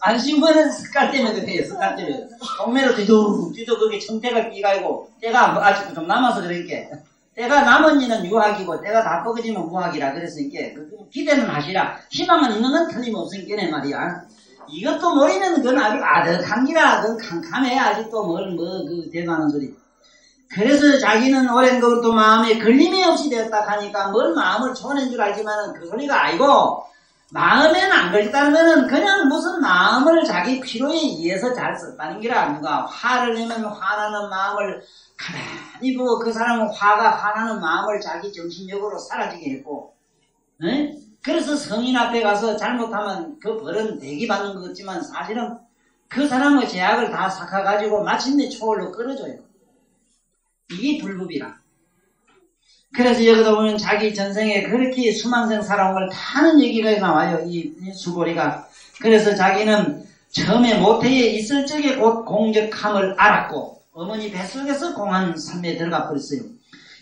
S1: 안 쉬우면 습관 때문에 그래요. 습관 때문에. 동매로 뒤도 그게 청태가 끼가지고 때가 아직도 좀 남아서 그러니까. 때가 남은 이는 유학이고 때가 다 뻐겨지면 무학이라 그랬으니까 기대는 하시라. 희망은 있는 건 틀림없으니까 말이야. 이것도 모르면 그건 아주 아득한기라. 그건 캄캄해. 아직도 대단한 소리. 그래서 자기는 오랜 것도 마음에 걸림이 없이 되었다 하니까 뭘 마음을 초낸 줄 알지만은 그 소리가 아니고 마음에는 안 걸렸다면은 그냥 무슨 마음을 자기 필요에 의해서 잘 썼다는 기라. 누가 화를 내면 화나는 마음을 가만히 보고 그 사람은 화나는 마음을 자기 정신력으로 사라지게 했고, 에? 그래서 성인 앞에 가서 잘못하면 그 벌은 대기 받는 것 같지만 사실은 그 사람의 제약을 다 삭혀가지고 마침내 초월로 끌어줘요. 이게 불법이라. 그래서 여기도 보면 자기 전생에 그렇게 수망생 살아온 걸 다는 얘기가 나와요. 이 수보리가. 그래서 자기는 처음에 모태에 있을 적에 곧 공적함을 알았고 어머니 뱃속에서 공한 삶에 들어가 버렸어요.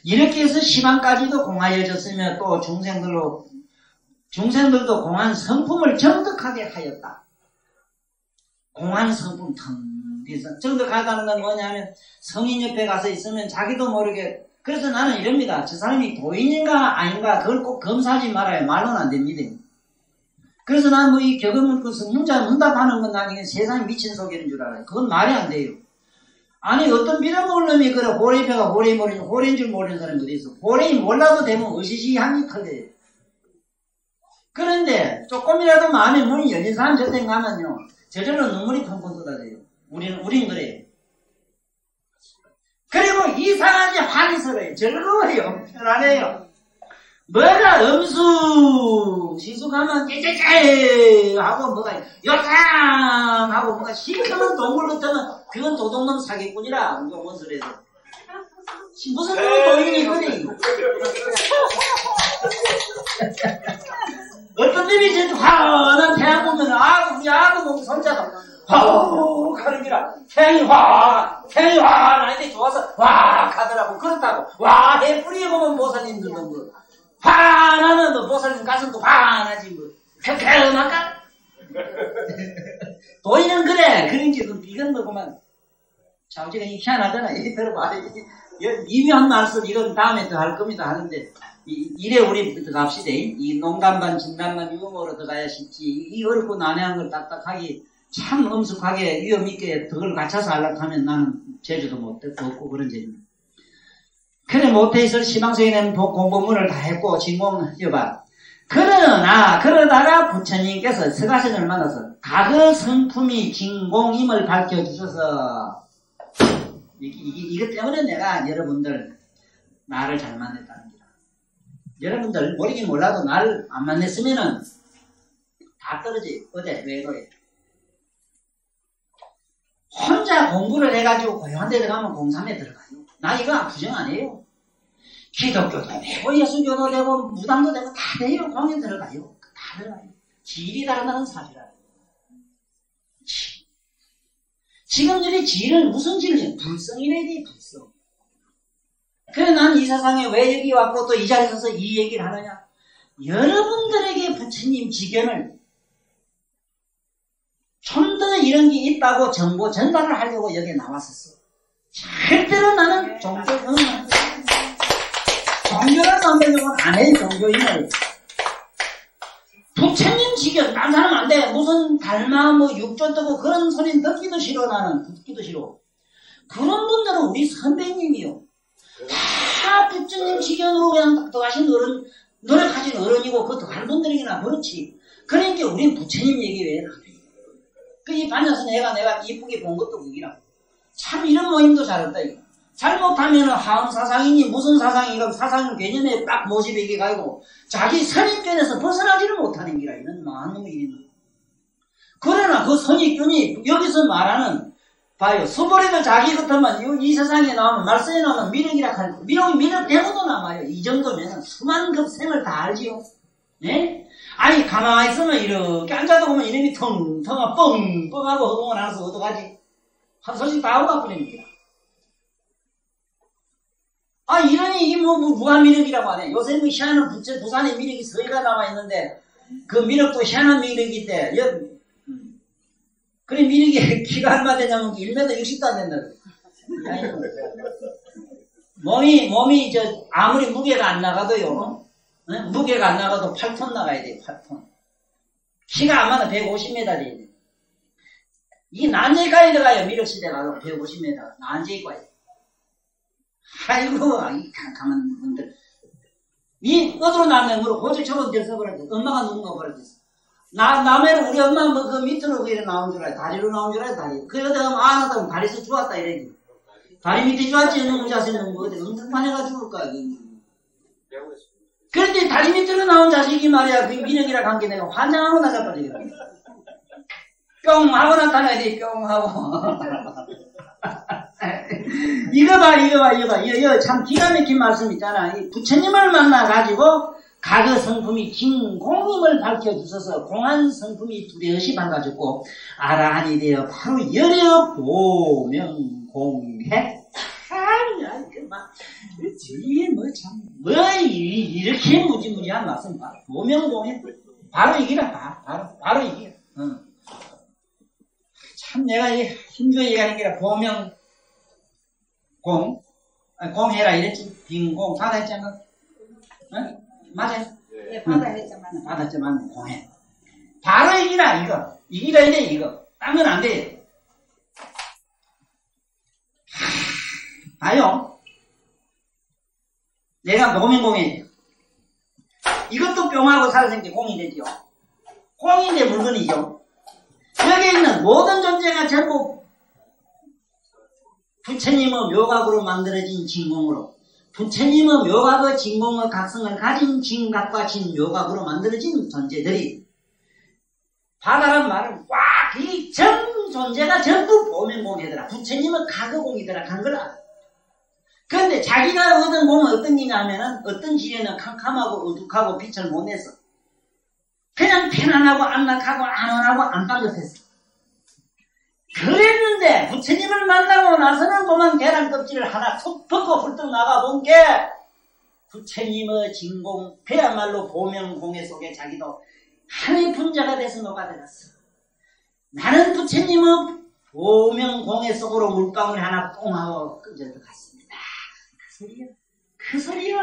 S1: 이렇게 해서 시방까지도 공하여졌으며 또 중생들도 공한 성품을 정득하게 하였다. 공한 성품 정득하다는 건 뭐냐면 성인 옆에 가서 있으면 자기도 모르게. 그래서 나는 이럽니다. 저 사람이 도인인가 아닌가 그걸 꼭 검사하지 말아요. 말로는 안 됩니다. 그래서 난 뭐 이 격언 문답하는 건 나중에 세상에 미친 소리인 줄 알아요. 그건 말이 안 돼요. 아니 어떤 빌어먹을 놈이 그래 호레이패가 호레인 줄 모르는 사람이 어디 있어. 호레이 몰라도 되면 으시시함이 털려요. 그런데 조금이라도 마음의 문이 열린 사람 저때 가면요 저절로 눈물이 펑펑 쏟아져요. 우린 그래요. 그리고 이상하게 환희스러워요. 즐거워요. 편안해요. 뭐가 시숙하면 째째째 하고 뭐가 요상 하고 뭐가 시커먼 동물 같으면 그건 도둑놈 사기꾼이라 원술에서 무슨 도인이 그래. 어떤 놈이 진짜 환한 태양 보면 우리 아구 보고 손자가 가는 기라 태양이 나한테 좋아서 가더라고. 그렇다고 해 뿌리에 보면 보살님들 뭐 화나는 너 보살님 가슴도 화나지 뭐 쾌쾌하까 도인은 그래. 그런지 이건 뭐 그만 자우지가 희한하잖아. 이게 들어봐. 미묘한 말씀 이건 다음에 더 할 겁니다 하는데 이래 우리 들어갑시다. 이 농담반 진담반 유머로 들어가야 쉽지. 이 어렵고 난해한 걸 딱딱하게 참 엄숙하게 위험있게 덕을 갖춰서 하려고 하면 나는 제주도 못 없고 그런 제주입니다. 그래 모태에서 시방생에는 공부문을 다 했고 진공해봐. 그러다가 부처님께서 서가선을 만나서 각의 성품이 진공임을 밝혀주셔서 이것 때문에 내가 여러분들 나를 잘 만났다는 거다. 여러분들 모르긴 몰라도 나를 안 만났으면은 다 떨어지. 어제 왜 그래? 혼자 공부를 해가지고 고요한 데 들어가면 공삼에 들어가요. 나 이거 부정 안 해요. 기독교도 되고 예수교도 되고 무당도 되고 다 돼요. 공에 들어가요. 다 들어가요. 질이 다르다는 사실이에요. 지금 우리 질은 무슨 질이에요? 불성이래 돼, 불성. 그래 난 이 세상에 왜 여기 왔고 또 이 자리에 서서 이 얘기를 하느냐? 여러분들에게 부처님 지견을 좀 더 이런 게 있다고 정보 전달을 하려고 여기에 나왔었어. 절대로 나는 종교를 만들려고 안 해, 종교인을. 부처님 지견, 딴 사람 안 돼. 무슨 달마, 육조 뜨고 그런 소리는 듣기도 싫어, 나는. 듣기도 싫어. 그런 분들은 우리 선배님이요. 다 부처님 지견으로 그냥 들어가신 어른, 노력하신 어른이고, 그 더한 분들이나 그렇지. 그러니까 우린 부처님 얘기 왜 해라. 이 반야선 애가 내가 이쁘게 본 것도 그기라고. 참 이런 모임도 잘했다, 이거. 잘못하면 하음 사상이니 무슨 사상이건 사상 개념에 딱 모집에게 가고 자기 선입견에서 벗어나지를 못하는 기라, 이런 망한 놈이 있는. 그러나 그 선입견이 여기서 말하는, 봐요. 수보리도 자기 같으면 이 세상에 나오면, 말세에 나오면 미륵이라 하는, 미륵 대고도 남아요. 이 정도면 수만 급생을 다 알지요. 네? 아니, 가만히 있으면 이렇게 앉아도 보면 이름이 텅텅 뻥뻥하고 허공을 나서 어떡하지? 한 소식 다 오가 버립니다. 아, 이러니 이게 무한미륵이라고 하네. 요새 희한한 부산에 미륵이 서희가 남아있는데, 그 미륵도 희한한 미륵인데, 그래, 미륵이 키가 얼마 되냐면 1m 60도 안 된다. 몸이 아무리 무게가 안 나가도요, 네? 무게가 안 나가도 8톤 나가야 돼요, 8톤. 키가 안 맞아 150m 돼야 돼. 이 난제가에 들어가요, 미륵시대 가서 150m. 난제에 가요. 아이고, 이 캄캄한 분들. 이, 어디로 남의 물어, 호주 처분 될 써버렸어. 엄마가 누군가 버렸어. 남해를 우리 엄마 그 밑으로 그 이래 나온 줄 알아. 다리로 나온 줄 알아, 다리. 그러다 안 하다 다리에서 죽었다, 이래지. 다리 밑에 죽었지, 너무 자식은 뭐, 어디 응급판에가 죽을까, 그런데 다리 밑으로 나온 자식이 말이야, 그 미륵이라 간 게 내가 환장하고 나자빠지거든. 뿅! 하고 나타나야 돼, 뿅! 하고. 이거 봐. 참 기가 막힌 말씀 있잖아. 이 부처님을 만나가지고, 가그 성품이 진공임을 밝혀주셔서 공한 성품이 두려시 밝아졌고, 아라한이 되어 바로 열여 보명공해. 이렇게 무지무지한 말씀 봐. 보명공해. 바로 이기라, 바로 이기라. 참 내가 힘주어 얘기하는 게 아니라 공해라 이랬지. 빈공, 바다 했잖아. 맞아요? 네, 바다 했잖아. 받았지만 공해. 바로 이기라, 이거. 이기라, 이거. 딴 건 안 돼. 봐요. 내가 보명공해. 이것도 뿅하고 살아생 게 공이 되죠. 공이 내 물건이죠. 여기 있는 모든 존재가 전부 부처님의 묘각으로 만들어진 진공으로, 부처님의 묘각의 진공의 각성을 가진 진각과 진묘각으로 만들어진 존재들이, 바다란 말은 꽉, 이 전 존재가 전부 보명공이더라. 부처님의 가거공이더라. 간 걸 알아. 그런데 자기가 얻은 공은 어떤 기냐 하면은, 어떤 지혜는 캄캄하고 어둑하고 빛을 못 내서 그냥 편안하고 안락하고 안원하고 안방긋했어. 그랬는데 부처님을 만나고 나서는 보면 계란 껍질을 하나 툭 벗고 훌떡 나가본 게 부처님의 진공, 그야말로 보명공해 속에 자기도 하나의 분자가 돼서 녹아들었어. 나는 부처님의 보명공해 속으로 물방울 하나 똥 하고 끄져 들어갔습니다. 그 소리야.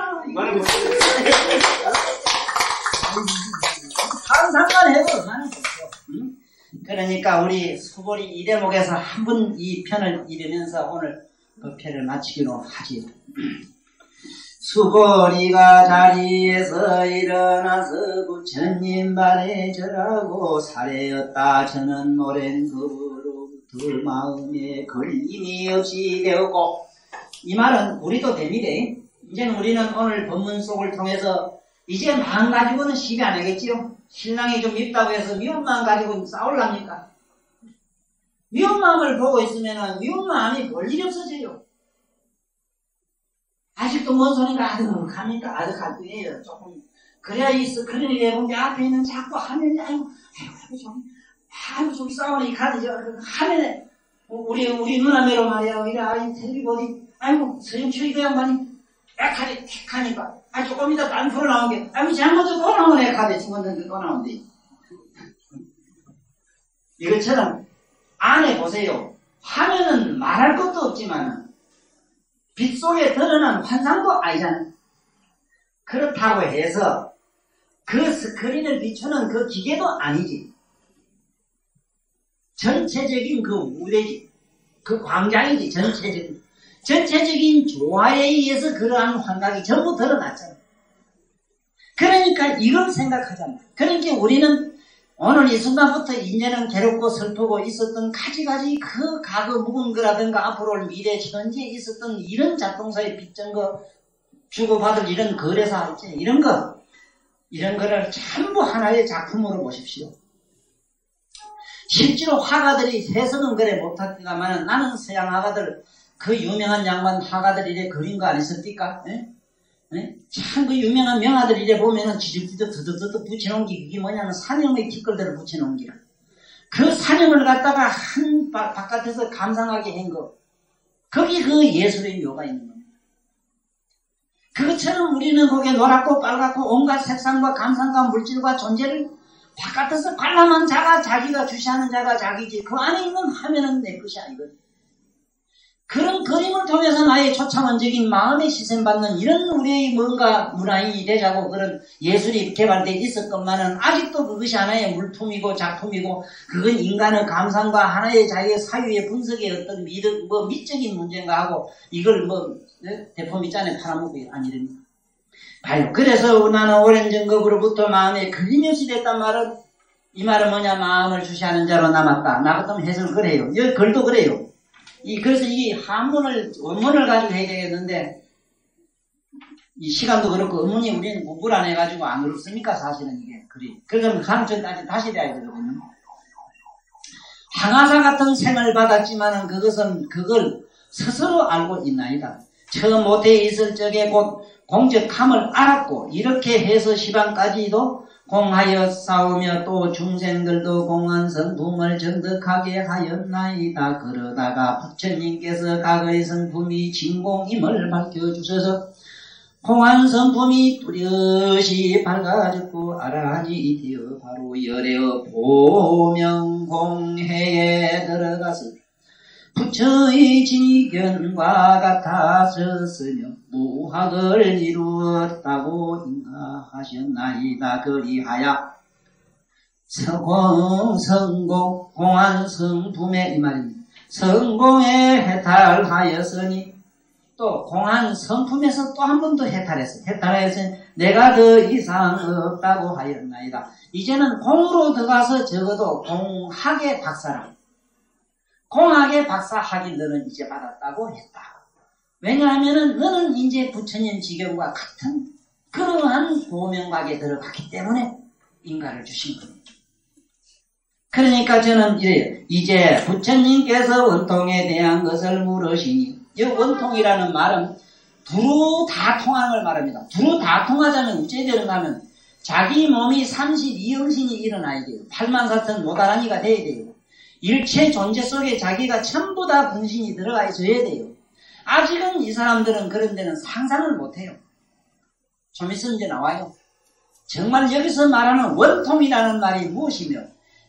S1: 상상만 해도 얼마나 좋죠. 응? 그러니까 우리 수보리 이 대목에서 한 번 이 편을 읽으면서 오늘 그 편을 마치기로 하지요. 수보리가 자리에서 일어나서 부처님 발에 절하고 사례였다. 저는 오랜 그로부터 마음에 걸림이 없이 되었고, 이 말은 우리도 됩니다. 이제는 우리는 오늘 본문 속을 통해서 이제 마음 가지고는 시비 안 하겠지요. 신랑이 좀 밉다고 해서 미운 마음 가지고 싸울랍니까? 미운 마음을 보고 있으면 미운 마음이 볼 일이 없어져요. 아직도 뭔 소린가 아득합니까? 아득하대요. 조금 그래야 있어. 그런 일이 해본 게 앞에 있는 자꾸 화면이 아이고 좀 싸우니 가지 화면에 우리 누나매로 말이야. 이래 텔레비 보니 아이고 서영철이 그 양반이 액하지 택하니까 조금 이따 딴 프로 나온 게 잘못해서 또 나오는 액하지 죽었는데 또 나온대. 이것처럼 안에 보세요. 화면은 말할 것도 없지만 빛 속에 드러난 환상도 아니잖아요. 그렇다고 해서 그 스크린을 비추는 그 기계도 아니지. 전체적인 그 무대지. 그 광장이지. 전체적인 조화에 의해서 그러한 환각이 전부 드러났잖아요. 그러니까 이걸 생각하잖아요. 그러니까 우리는 오늘 이 순간부터 이제는 괴롭고 슬프고 있었던 가지가지 그 과거 묵은 거라든가 앞으로 올 미래 현재에 있었던 이런 작동사의 빚진 거 주고받을 이런 거래사 있지 이런 거를 전부 하나의 작품으로 보십시오. 실제로 화가들이 해석은 그래 못하겠다만 나는 서양 화가들 그 유명한 양반 화가들 이래 그린 거 아니었습니까? 참 그 유명한 명화들 이래 보면은 지적지적 드드드드 붙여놓은 게 그게 뭐냐면 산염의 티끌들을 붙여놓은 기라. 그 산염을 갖다가 한 바깥에서 감상하게 한 거. 거기 그 예술의 묘가 있는 겁니다. 그것처럼 우리는 거기에 노랗고 빨갛고 온갖 색상과 감상과 물질과 존재를 바깥에서 관람한 자가 자기가 주시하는 자가 자기지. 그 안에 있는 화면은 내 것이 아니거든. 그런 그림을 통해서 나의 초차원적인 마음에 시선받는 이런 우리의 뭔가 문화인이 되자고 그런 예술이 개발되어 있었건만은 아직도 그것이 하나의 물품이고 작품이고 그건 인간의 감상과 하나의 자기의 사유의 분석의 어떤 미적인 문제인가 하고 이걸 대품 있잖아요. 팔아먹고 아니랍니다. 봐요. 그래서 나는 오랜 전거부로부터 마음에 그림이 없이 됐단 말은 이 말은 뭐냐 마음을 주시하는 자로 남았다. 나 같으면 해석을 그래요. 여기 글도 그래요. 그래서 이 원문을 가지고 해야 되겠는데, 이 시간도 그렇고, 원문이 우리는 공부를 안 해가지고 안 어렵습니까? 사실은 이게, 글이. 그러면 가르쳐까지 다시 돼야 되거든요. 항아사 같은 생을 받았지만은 그걸 스스로 알고 있나이다. 처음 모태에 있을 적에 곧 공적함을 알았고, 이렇게 해서 시방까지도 공하여 싸우며 또 중생들도 공안성품을 정득하게 하였나이다. 그러다가 부처님께서 과거의 성품이 진공임을 밝혀주셔서 공안성품이 뚜렷이 밝아졌고 아라한이 되어 바로 열애의 보명공해에 들어가서 부처의 지견과 같아졌으며 무학을 이루었다고 인가하셨나이다. 그리하여 성공 공안성품에 이 말입니다. 성공에 해탈하였으니 또 공안성품에서 또 한 번 더 해탈했어요. 해탈해서 내가 더 이상 없다고 하였나이다. 이제는 공으로 들어가서 적어도 공학의 박사라. 공학의 박사 학위 너는 이제 받았다고 했다. 왜냐하면은 너는 이제 부처님 지경과 같은 그러한 보명각에 들어갔기 때문에 인가를 주신 겁니다. 그러니까 저는 이래요. 이제 부처님께서 원통에 대한 것을 물으시니 이 원통이라는 말은 두루 다 통하는 걸 말합니다. 두루 다 통하자면 어찌 되는가 하면 자기 몸이 32영신이 일어나야 돼요. 8만사천 모다라니가 돼야 돼요. 일체 존재 속에 자기가 전부 다 분신이 들어가 있어야 돼요. 아직은 이 사람들은 그런 데는 상상을 못해요. 좀 있으면 이제 나와요. 정말 여기서 말하는 원통이라는 말이 무엇이며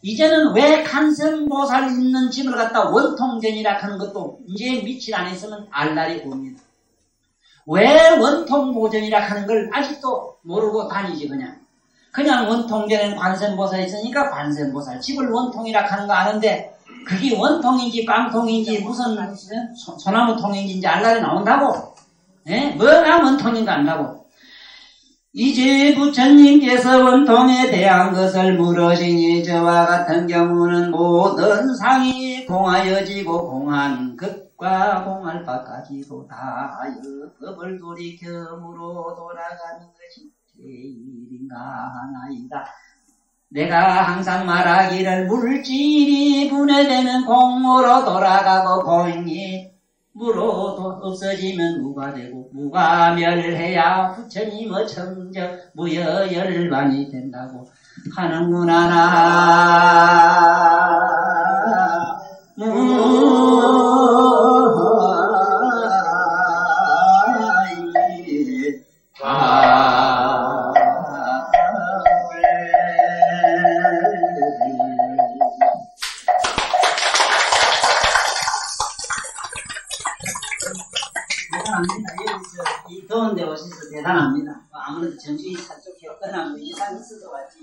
S1: 이제는 왜 간선보살 있는 집을 갖다 원통전이라 하는 것도 이제 밑이 안 있으면 알 날이 옵니다. 왜 원통보전이라 하는 걸 아직도 모르고 다니지 그냥 원통전에는 관세음보살이 있으니까 관세음보살 집을 원통이라 하는 거 아는데 그게 원통인지 깡통인지 무슨 소나무통인지 알날이 나온다고. 뭐가 원통인가 안다고. 이제 부처님께서 원통에 대한 것을 물으시니 저와 같은 경우는 모든 상이 공하여지고 공한 것과 공할 바까지도 다하여 법을 돌이켜 무로 돌아가는 것이 제일인가 하나이다. 내가 항상 말하기를 물질이 분해되면 공으로 돌아가고 공이 무로 없어지면 무가 되고 무가 멸해야 부처님 어청적 무여열반이 된다고 하는구나. 대단합니다. 여기서 이 더운 데 오셔서 대단합니다. 아무래도 정신이 살짝 격변하고 이상이 있어서 왔지.